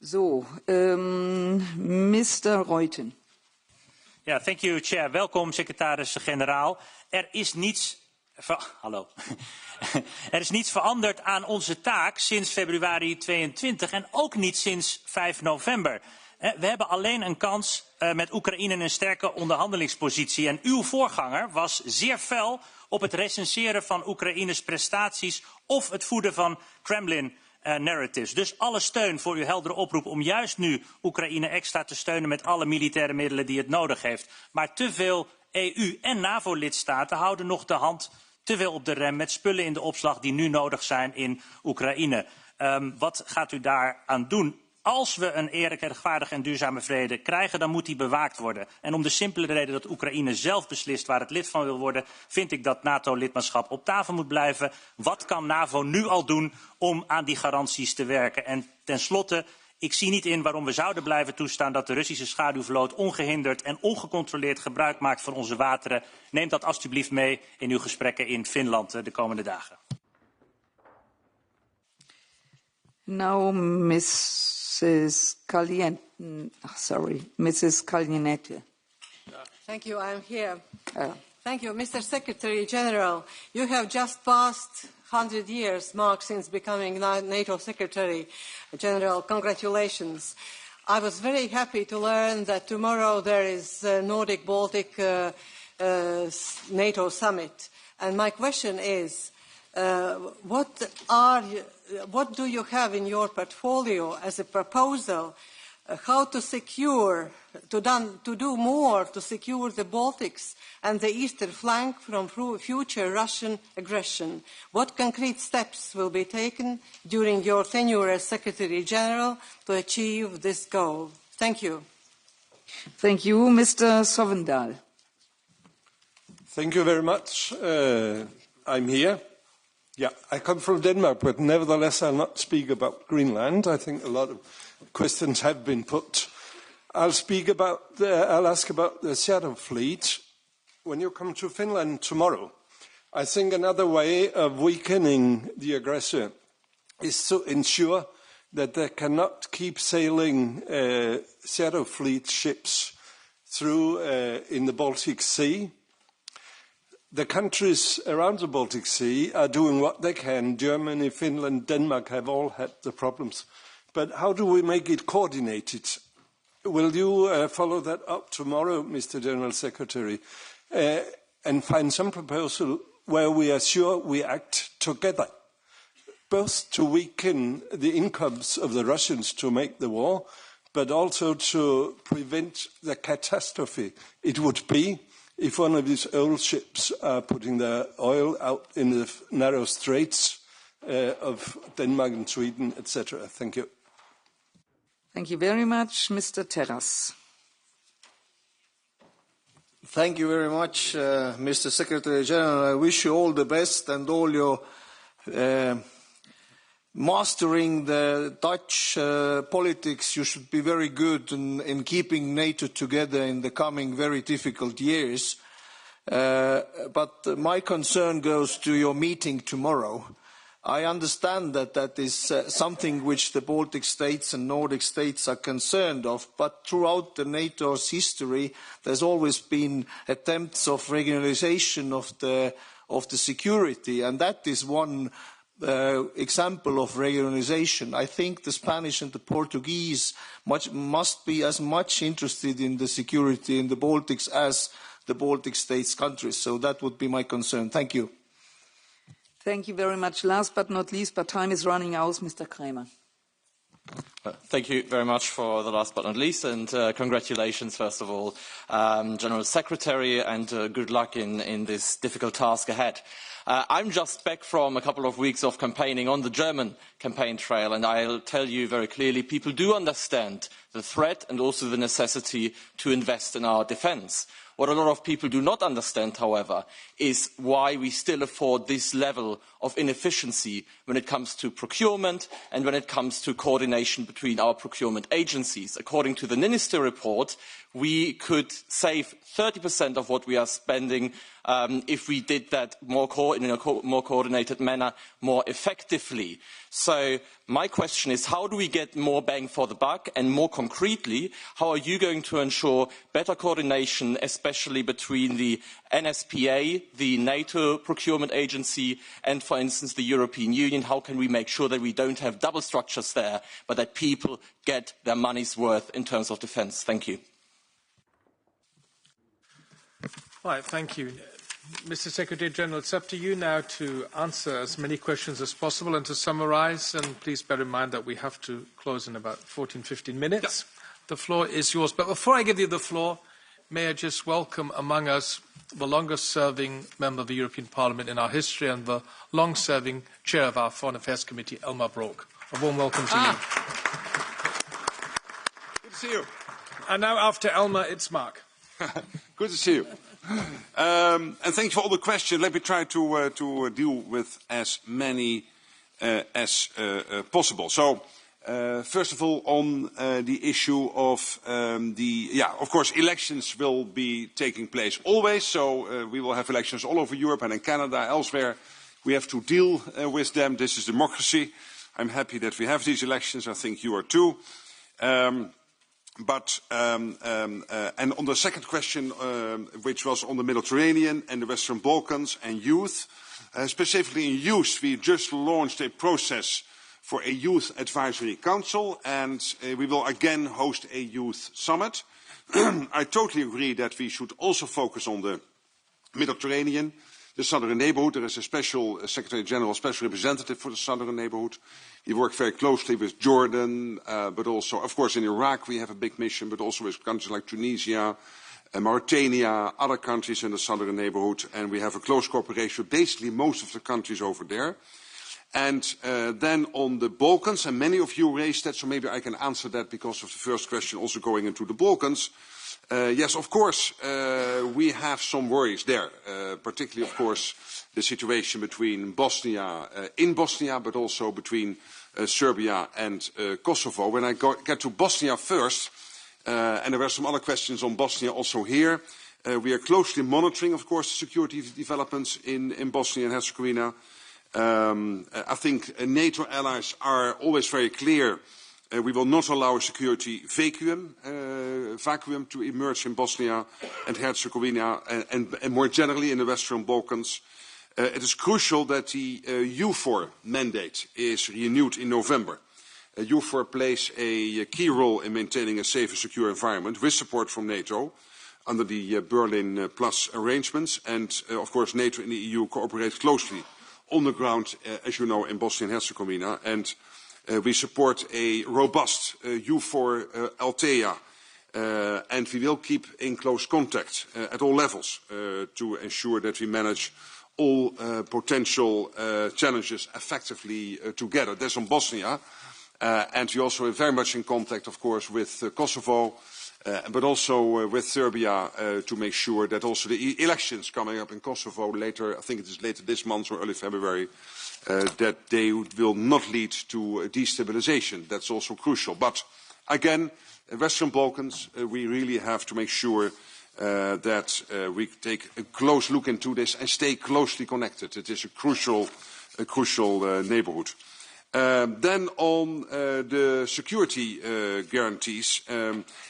So, Mr. Reuten. Ja, thank you, Chair. Welkom, secretaris-generaal. Er is niets veranderd aan onze taak sinds februari 22 en ook niet sinds 5 november. We hebben alleen een kans met Oekraïne een sterke onderhandelingspositie. En uw voorganger was zeer fel op het recenseren van Oekraïnes prestaties of het voeden van Kremlin narratives. Dus alle steun voor uw heldere oproep om juist nu Oekraïne extra te steunen met alle militaire middelen die het nodig heeft. Maar te veel EU- en NAVO-lidstaten houden nog de hand te veel op de rem met spullen in de opslag die nu nodig zijn in Oekraïne. Wat gaat u daaraan doen? Als we een eerlijke, rechtvaardige en duurzame vrede krijgen, dan moet die bewaakt worden. En om de simpele reden dat Oekraïne zelf beslist waar het lid van wil worden, vind ik dat NATO-lidmaatschap op tafel moet blijven. Wat kan NAVO nu al doen om aan die garanties te werken? En tenslotte, ik zie niet in waarom we zouden blijven toestaan dat de Russische schaduwvloot ongehinderd en ongecontroleerd gebruik maakt van onze wateren. Neem dat alstublieft mee in uw gesprekken in Finland de komende dagen. Now, Mrs. Kalniete. Thank you. I'm here. Thank you, Mr. Secretary General. You have just passed 100 years mark since becoming NATO Secretary General. Congratulations. I was very happy to learn that tomorrow there is a Nordic-Baltic NATO summit. And my question is, what do you have in your portfolio as a proposal how to do more to secure the Baltics and the eastern flank from future Russian aggression. What concrete steps will be taken during your tenure as Secretary General to achieve this goal? Thank you. Thank you. Mr. Sovendal. Thank you very much. I'm here. Yeah, I come from Denmark, but nevertheless I'll not speak about Greenland. I think a lot of questions have been put. I'll ask about the Shadow Fleet. When you come to Finland tomorrow, I think another way of weakening the aggressor is to ensure that they cannot keep sailing Shadow Fleet ships through in the Baltic Sea. The countries around the Baltic Sea are doing what they can. Germany, Finland, Denmark have all had the problems. But how do we make it coordinated? Will you follow that up tomorrow, Mr. General Secretary, and find some proposal where we are sure we act together, both to weaken the incomes of the Russians to make the war, but also to prevent the catastrophe it would be if one of these old ships are putting their oil out in the narrow straits of Denmark and Sweden, etc. Thank you. Thank you very much. Mr. Terras. Thank you very much, Mr. Secretary General. I wish you all the best and all your mastering the Dutch politics. You should be very good in keeping NATO together in the coming very difficult years. But my concern goes to your meeting tomorrow. I understand that that is something which the Baltic states and Nordic states are concerned of, but throughout the NATO's history, there's always been attempts of regionalization of the security, and that is one example of regionalization. I think the Spanish and the Portuguese must be as much interested in the security in the Baltics as the Baltic states countries. So that would be my concern. Thank you. Thank you very much. Last but not least, but time is running out, Mr. Kramer. Thank you very much for the last but not least, and congratulations, first of all, General Secretary, and good luck in this difficult task ahead. I'm just back from a couple of weeks of campaigning on the German campaign trail, and I'll tell you very clearly, people do understand the threat and also the necessity to invest in our defence. What a lot of people do not understand, however, is why we still afford this level of inefficiency when it comes to procurement and when it comes to coordination between our procurement agencies. According to the Minister report, we could save 30% of what we are spending if we did that in a more coordinated manner, more effectively. So my question is, how do we get more bang for the buck? And more concretely, how are you going to ensure better coordination, especially between the NSPA, the NATO procurement agency, and, for instance, the European Union? How can we make sure that we don't have double structures there, but that people get their money's worth in terms of defence? Thank you. Right, thank you. Mr. Secretary General, it's up to you now to answer as many questions as possible and to summarise, and please bear in mind that we have to close in about 15 minutes. Yeah. The floor is yours. But before I give you the floor, may I just welcome among us the longest-serving member of the European Parliament in our history and the long-serving chair of our Foreign Affairs Committee, Elmar Brok. A warm welcome to you. Good to see you. And now after Elmar, it's Mark. Good to see you. And thank you for all the questions. Let me try to deal with as many as possible. So, first of all, on the issue of of course, elections will be taking place always. So we will have elections all over Europe and in Canada, elsewhere. We have to deal with them. This is democracy. I'm happy that we have these elections. I think you are too. And on the second question, which was on the Mediterranean and the Western Balkans and youth, specifically in youth, we just launched a process for a youth advisory council, and we will again host a youth summit. I totally agree that we should also focus on the Mediterranean. the southern neighborhood. There is a special Secretary General, special representative for the southern neighborhood. We work very closely with Jordan, but also, of course, in Iraq we have a big mission, but also with countries like Tunisia, Mauritania, other countries in the southern neighborhood, and we have a close cooperation with basically most of the countries over there. And then on the Balkans, and many of you raised that, so maybe I can answer that because of the first question also going into the Balkans. Yes, of course, we have some worries there, particularly, of course, the situation between Bosnia, in Bosnia, but also between Serbia and Kosovo. When I get to Bosnia first, and there were some other questions on Bosnia also here, we are closely monitoring, of course, the security developments in Bosnia and Herzegovina. I think NATO allies are always very clear. We will not allow a security vacuum to emerge in Bosnia and Herzegovina and more generally in the Western Balkans. It is crucial that the EUFOR mandate is renewed in November. EUFOR plays a key role in maintaining a safe and secure environment with support from NATO under the Berlin Plus arrangements. And, of course, NATO and the EU cooperate closely on the ground, as you know, in Bosnia and Herzegovina. And we support a robust EUFOR Althea, and we will keep in close contact at all levels to ensure that we manage all potential challenges effectively together. That's on Bosnia. And we also are very much in contact, of course, with Kosovo, but also with Serbia to make sure that also the elections coming up in Kosovo later, I think it is later this month or early February, that they will not lead to destabilization. That's also crucial. But again, Western Balkans, we really have to make sure that we take a close look into this and stay closely connected. It is a crucial neighborhood. Then on the security guarantees,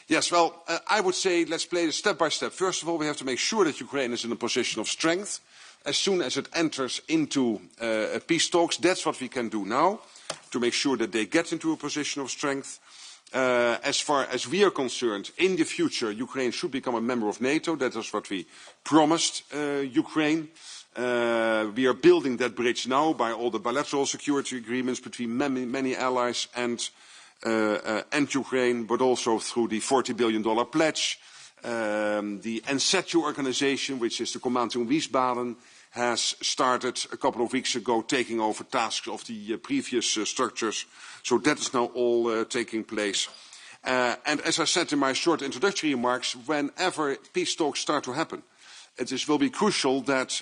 yes, well, I would say let's play it step by step. First of all, we have to make sure that Ukraine is in a position of strength. As soon as it enters into peace talks, that's what we can do now, to make sure that they get into a position of strength. As far as we are concerned, in the future, Ukraine should become a member of NATO. That is what we promised Ukraine. We are building that bridge now by all the bilateral security agreements between many allies and Ukraine, but also through the $40 billion pledge. The NSETU organization, which is the Command in Wiesbaden, has started a couple of weeks ago taking over tasks of the previous structures. So that is now all taking place. And as I said in my short introductory remarks, whenever peace talks start to happen, it will be crucial that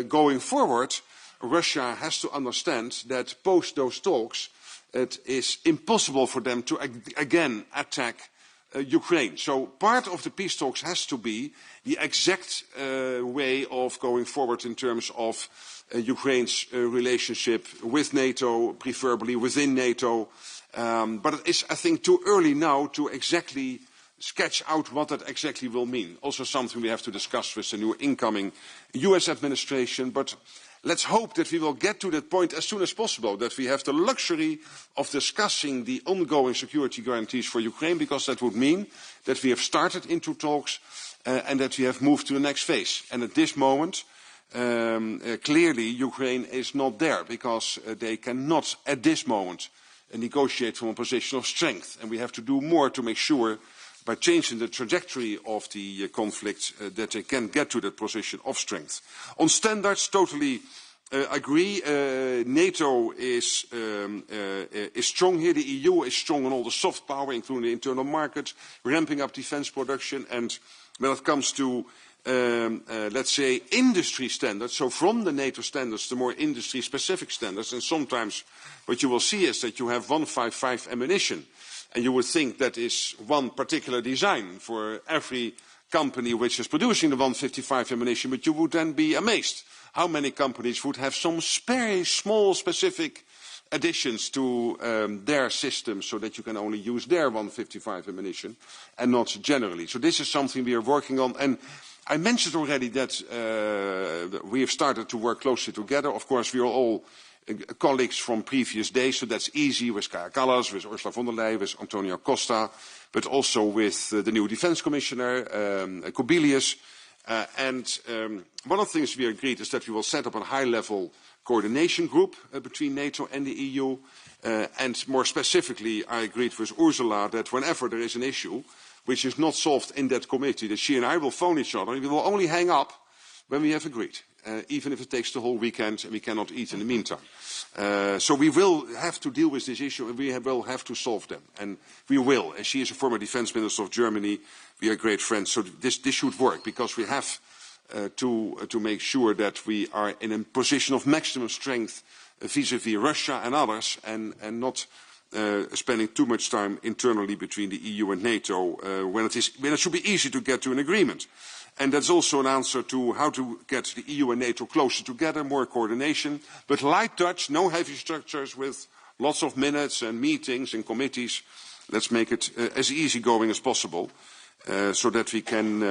going forward, Russia has to understand that post those talks, it is impossible for them to again attack Ukraine. So part of the peace talks has to be the exact way of going forward in terms of Ukraine's relationship with NATO, preferably within NATO. But it is, I think, too early now to exactly sketch out what that exactly will mean. Also something we have to discuss with the new incoming US administration. But let's hope that we will get to that point as soon as possible, that we have the luxury of discussing the ongoing security guarantees for Ukraine, because that would mean that we have started into talks and that we have moved to the next phase. And at this moment, clearly Ukraine is not there, because they cannot at this moment negotiate from a position of strength. And we have to do more to make sure, by changing the trajectory of the conflict, that they can get to that position of strength. On standards, totally agree. NATO is strong here. The EU is strong on all the soft power, including the internal market, ramping up defense production. And when it comes to, let's say, industry standards, so from the NATO standards to more industry-specific standards, and sometimes what you will see is that you have 155 ammunition. And you would think that is one particular design for every company which is producing the 155 ammunition, but you would then be amazed how many companies would have some very small specific additions to their system so that you can only use their 155 ammunition and not generally. So this is something we are working on. And I mentioned already that we have started to work closely together. Of course, we are all colleagues from previous days, so that's easy with Kaja Kallas, with Ursula von der Leyen, with Antonio Costa, but also with the new Defence Commissioner, Kubilius. One of the things we agreed is that we will set up a high-level coordination group between NATO and the EU. And more specifically, I agreed with Ursula that whenever there is an issue which is not solved in that committee, that she and I will phone each other and we will only hang up when we have agreed, even if it takes the whole weekend and we cannot eat in the meantime. So we will have to deal with this issue and we will have to solve them. And we will. And she is a former defense minister of Germany. We are great friends. So this should work because we have to make sure that we are in a position of maximum strength vis-à-vis Russia and others and not spending too much time internally between the EU and NATO when it should be easy to get to an agreement. And that's also an answer to how to get the EU and NATO closer together, more coordination, but light touch, no heavy structures with lots of minutes and meetings and committees. Let's make it as easygoing as possible so that we can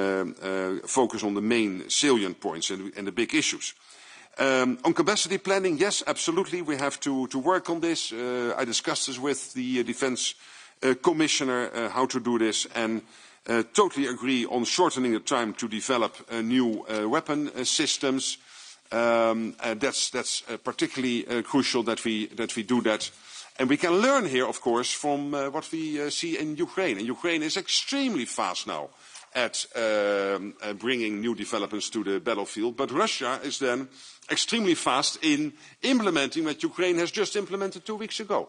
focus on the main salient points and the big issues. On capacity planning, yes, absolutely, we have to work on this. I discussed this with the Defence Commissioner, how to do this, and totally agree on shortening the time to develop new weapon systems. That's particularly crucial that we do that. And we can learn here, of course, from what we see in Ukraine. And Ukraine is extremely fast now at bringing new developments to the battlefield. But Russia is then extremely fast in implementing what Ukraine has just implemented 2 weeks ago.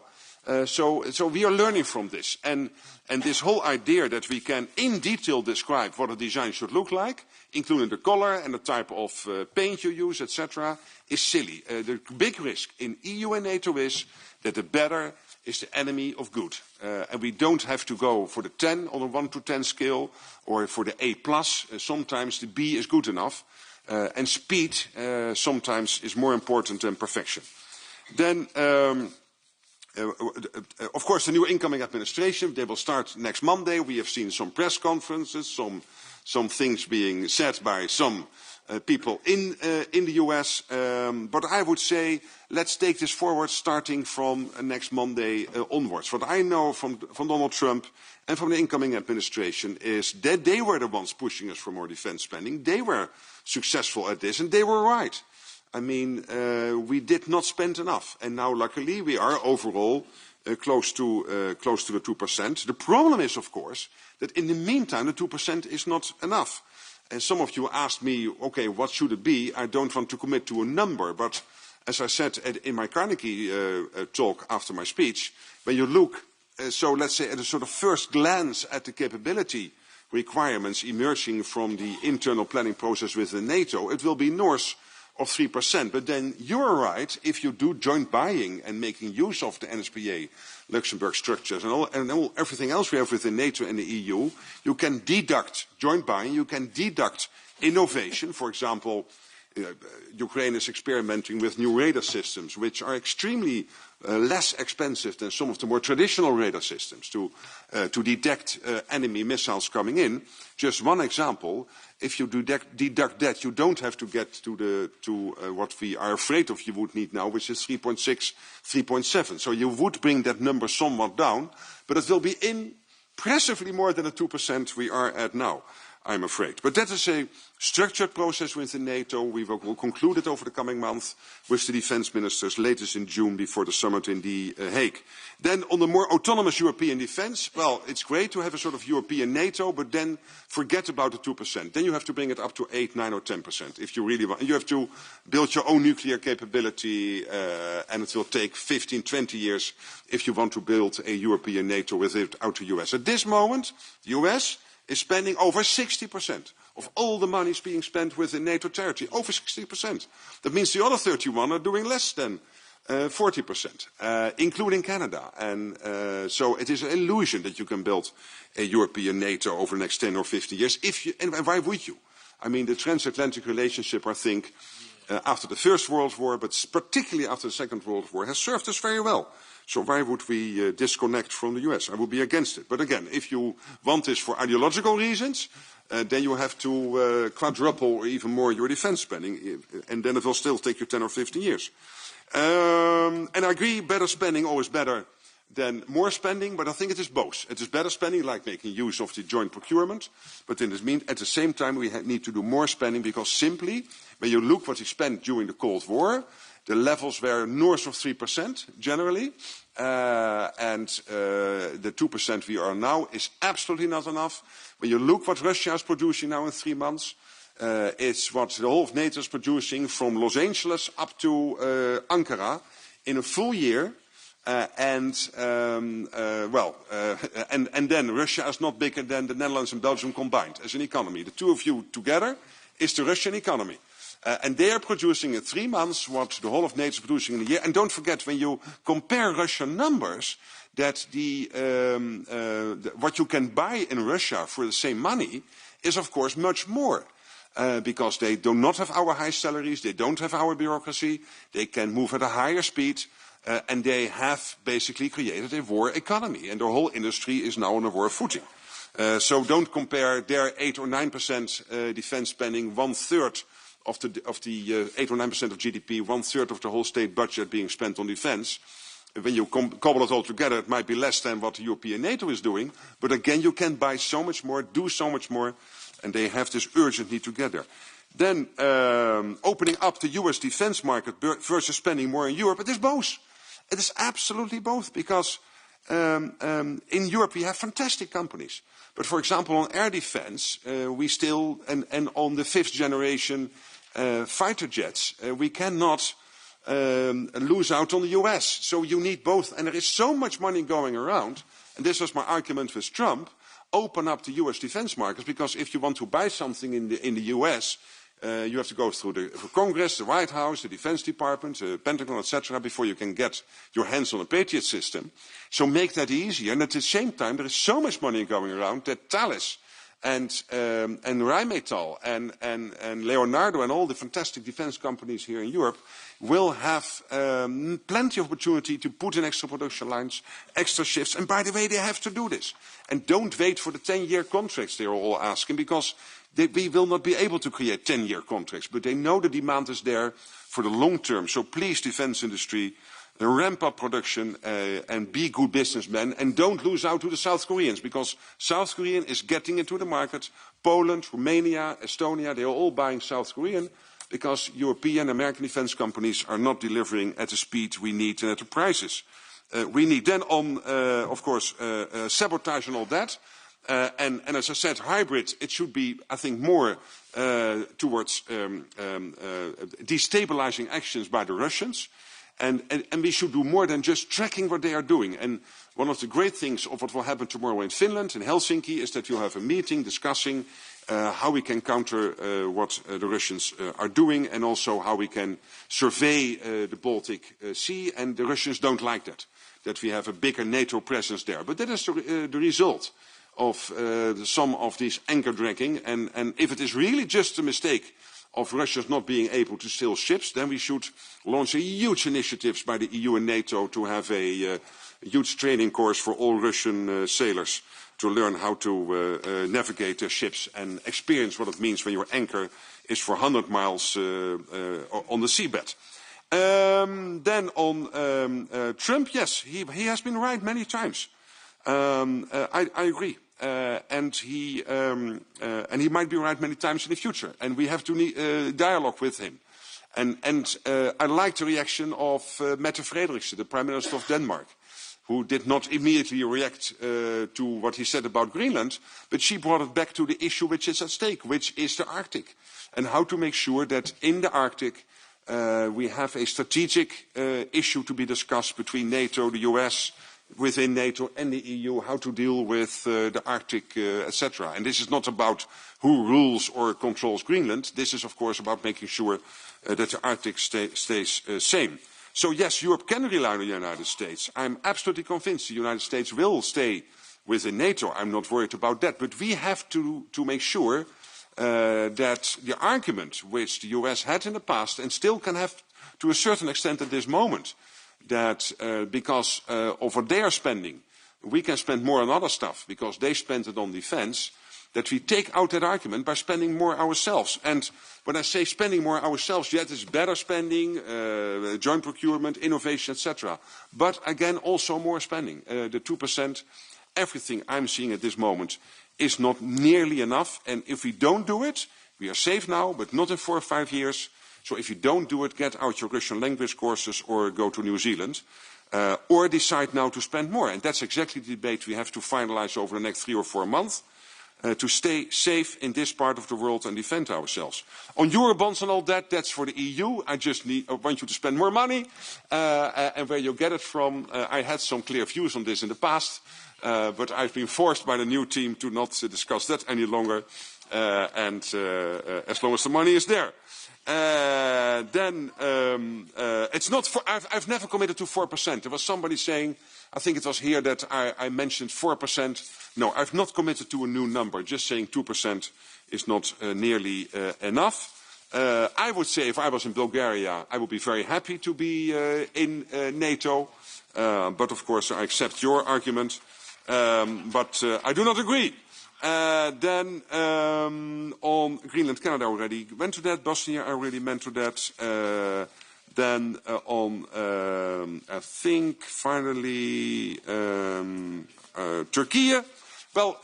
So we are learning from this. And this whole idea that we can in detail describe what a design should look like, including the color and the type of paint you use, etc., is silly. The big risk in EU and NATO is that the better is the enemy of good. And we don't have to go for the 10 on a 1 to 10 scale or for the A+. Sometimes the B is good enough. And speed sometimes is more important than perfection. Then, of course, the new incoming administration, they will start next Monday. We have seen some press conferences, some things being said by some people in the US. But I would say let's take this forward starting from next Monday onwards. What I know from Donald Trump and from the incoming administration is that they were the ones pushing us for more defense spending. They were successful at this and they were right. I mean, we did not spend enough. And now, luckily, we are overall close to the 2%. The problem is, of course, that in the meantime, the 2% is not enough. And some of you asked me, okay, what should it be? I don't want to commit to a number. But as I said in my Carnegie talk after my speech, when you look, so let's say at a sort of first glance at the capability requirements emerging from the internal planning process within NATO, it will be north of 3%. But then you're right, if you do joint buying and making use of the NSPA, Luxembourg structures and everything else we have within NATO and the EU, you can deduct joint buying, you can deduct innovation. For example, Ukraine is experimenting with new radar systems, which are extremely less expensive than some of the more traditional radar systems to detect enemy missiles coming in. Just one example, if you deduct that, you don't have to get to what we are afraid of you would need now, which is 3.6, 3.7. So you would bring that number somewhat down, but it will be impressively more than the 2% we are at now, I'm afraid. But that is a structured process within NATO. We will conclude it over the coming month with the defense ministers, latest in June before the summit in The Hague. Then on the more autonomous European defense, well, it's great to have a sort of European NATO, but then forget about the 2%. Then you have to bring it up to 8, 9 or 10% if you really want. And you have to build your own nuclear capability, and it will take 15, 20 years if you want to build a European NATO without the US. At this moment, the US is spending over 60% of all the money being spent within NATO territory. Over 60%. That means the other 31 are doing less than 40%, including Canada. And so it is an illusion that you can build a European NATO over the next 10 or 15 years. And why would you? I mean, the transatlantic relationship, I think, after the First World War, but particularly after the Second World War, has served us very well. So why would we disconnect from the US? I would be against it. But again, if you want this for ideological reasons, then you have to quadruple or even more your defense spending, and then it will still take you 10 or 15 years. And I agree, better spending always better than more spending, but I think it is both. It is better spending, like making use of the joint procurement, but at the same time we need to do more spending, because simply, when you look what we spent during the Cold War, the levels were north of 3% generally, and the 2% we are now is absolutely not enough. When you look what Russia is producing now in 3 months, it's what the whole of NATO is producing from Los Angeles up to Ankara in a full year. And then Russia is not bigger than the Netherlands and Belgium combined as an economy. The two of you together is the Russian economy. And they are producing in 3 months what the whole of NATO is producing in a year. And don't forget, when you compare Russian numbers, that what you can buy in Russia for the same money is, of course, much more. Because they do not have our high salaries, they don't have our bureaucracy, they can move at a higher speed. And they have basically created a war economy, and their whole industry is now on a war footing. So don't compare their 8 or 9% defense spending, 1/3 of the 8 or 9% of GDP, 1/3 of the whole state budget being spent on defense. When you cobble it all together, it might be less than what the European NATO is doing, but again, you can buy so much more, do so much more, and they have this urgent need to get there. Then opening up the US defense market versus spending more in Europe, it is both. It is absolutely both, because in Europe we have fantastic companies. But for example, on air defense, we still, and on the 5th generation fighter jets, we cannot lose out on the US. So you need both. And there is so much money going around, and this was my argument with Trump, open up the US defense markets, because if you want to buy something in the US, you have to go through the Congress, the White House, the Defense Department, the Pentagon, etc., before you can get your hands on a Patriot system. So make that easier. And at the same time, there is so much money going around that Thales and Rheinmetall and Leonardo and all the fantastic defense companies here in Europe will have plenty of opportunity to put in extra production lines, extra shifts. And by the way, they have to do this. And don't wait for the 10-year contracts they're all asking, because we will not be able to create 10-year contracts, but they know the demand is there for the long term. So please, defense industry, ramp up production and be good businessmen, and don't lose out to the South Koreans, because South Korean is getting into the market. Poland, Romania, Estonia, they are all buying South Korean, because European, American defense companies are not delivering at the speed we need and at the prices we need. Then on, of course, sabotage and all that. And as I said, hybrid, it should be, I think, more towards destabilizing actions by the Russians. And we should do more than just tracking what they are doing. And one of the great things of what will happen tomorrow in Finland, in Helsinki, is that you'll have a meeting discussing how we can counter what the Russians are doing, and also how we can survey the Baltic Sea. And the Russians don't like that we have a bigger NATO presence there. But that is the result of some of this anchor dragging, and if it is really just a mistake of Russians not being able to sail ships, then we should launch a huge initiatives by the EU and NATO to have a huge training course for all Russian sailors to learn how to navigate their ships and experience what it means when your anchor is for 100 miles on the seabed. Then on Trump, yes, he has been right many times. I agree, and he might be right many times in the future, and we have to dialogue with him. And I like the reaction of Mette Frederiksen, the Prime Minister of Denmark, who did not immediately react to what he said about Greenland, but she brought it back to the issue which is at stake, which is the Arctic, and how to make sure that in the Arctic we have a strategic issue to be discussed between NATO, the US, within NATO and the EU, how to deal with the Arctic, etc. And this is not about who rules or controls Greenland. This is, of course, about making sure that the Arctic stays same. So, yes, Europe can rely on the United States. I'm absolutely convinced the United States will stay within NATO. I'm not worried about that. But we have to make sure that the argument which the US had in the past, and still can have to a certain extent at this moment, that because of what they are spending, we can spend more on other stuff because they spend it on defense, that we take out that argument by spending more ourselves. And when I say spending more ourselves, yes, it's better spending, joint procurement, innovation, etc. But again, also more spending. The 2%, everything I'm seeing at this moment is not nearly enough. And if we don't do it, we are safe now, but not in 4 or 5 years. So if you don't do it, get out your Russian language courses or go to New Zealand. Or decide now to spend more. And that's exactly the debate we have to finalize over the next 3 or 4 months. To stay safe in this part of the world and defend ourselves. On Eurobonds and all that, that's for the EU. I just want you to spend more money. And where you get it from, I had some clear views on this in the past. But I've been forced by the new team to not discuss that any longer. As long as the money is there. It's not for, I've never committed to 4%. There was somebody saying, I think it was here that I mentioned 4%. No, I've not committed to a new number. Just saying 2% is not nearly enough. I would say if I was in Bulgaria, I would be very happy to be in NATO. But of course, I accept your argument. But I do not agree. On Greenland, Canada, I already went to that. Bosnia, I already went to that. I think, finally, Turkey. Well,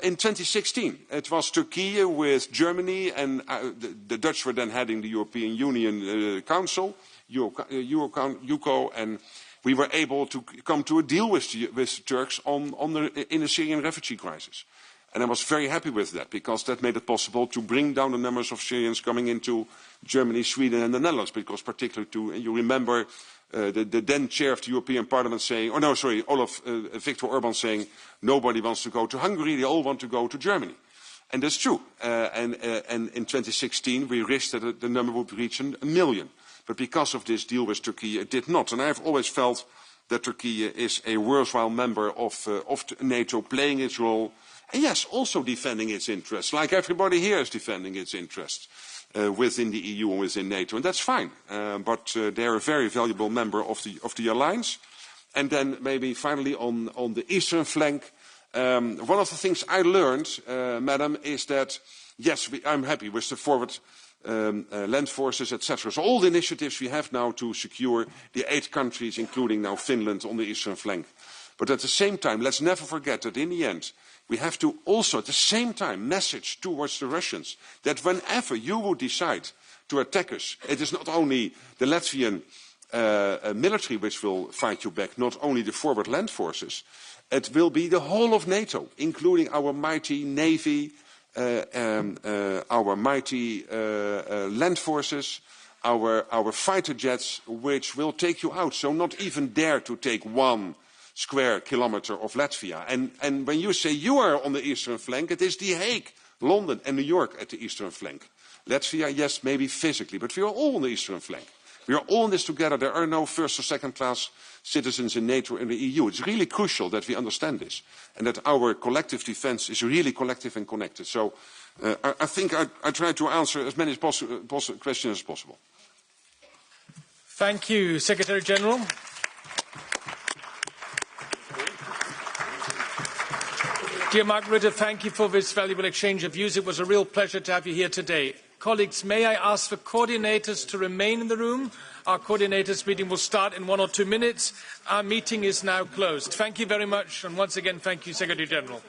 in 2016, it was Turkey with Germany, and the Dutch were then heading the European Union Council, UCO, and we were able to come to a deal with the Turks in the Syrian refugee crisis. And I was very happy with that, because that made it possible to bring down the numbers of Syrians coming into Germany, Sweden and the Netherlands, because particularly you remember the then chair of the European Parliament saying, Viktor Orban saying, nobody wants to go to Hungary, they all want to go to Germany. And that's true. And in 2016, we risked that the number would reach 1 million. But because of this deal with Turkey, it did not. And I've always felt that Turkey is a worthwhile member of NATO, playing its role, and yes, also defending its interests, like everybody here is defending its interests within the EU and within NATO, and that's fine. But they're a very valuable member of the alliance. And then maybe finally on the eastern flank, one of the things I learned, Madam, is that yes, I'm happy with the forward land forces, etc. So all the initiatives we have now to secure the 8 countries, including now Finland, on the eastern flank. But at the same time, let's never forget that in the end, we have to also at the same time message towards the Russians that whenever you would decide to attack us, it is not only the Latvian military which will fight you back, not only the forward land forces, it will be the whole of NATO, including our mighty navy, our mighty land forces, our fighter jets, which will take you out. So not even dare to take 1 square kilometer of Latvia. And when you say you are on the eastern flank, it is The Hague, London and New York at the eastern flank. Latvia, yes, maybe physically, but we are all on the eastern flank. We are all in this together. There are no first or second class citizens in NATO and the EU. It's really crucial that we understand this and that our collective defense is really collective and connected. So I think I tried to answer as many questions as possible. Thank you, Secretary General. Dear Mark Rutte, thank you for this valuable exchange of views. It was a real pleasure to have you here today. Colleagues, may I ask the coordinators to remain in the room? Our coordinators meeting will start in 1 or 2 minutes. Our meeting is now closed. Thank you very much, and once again, thank you, Secretary General.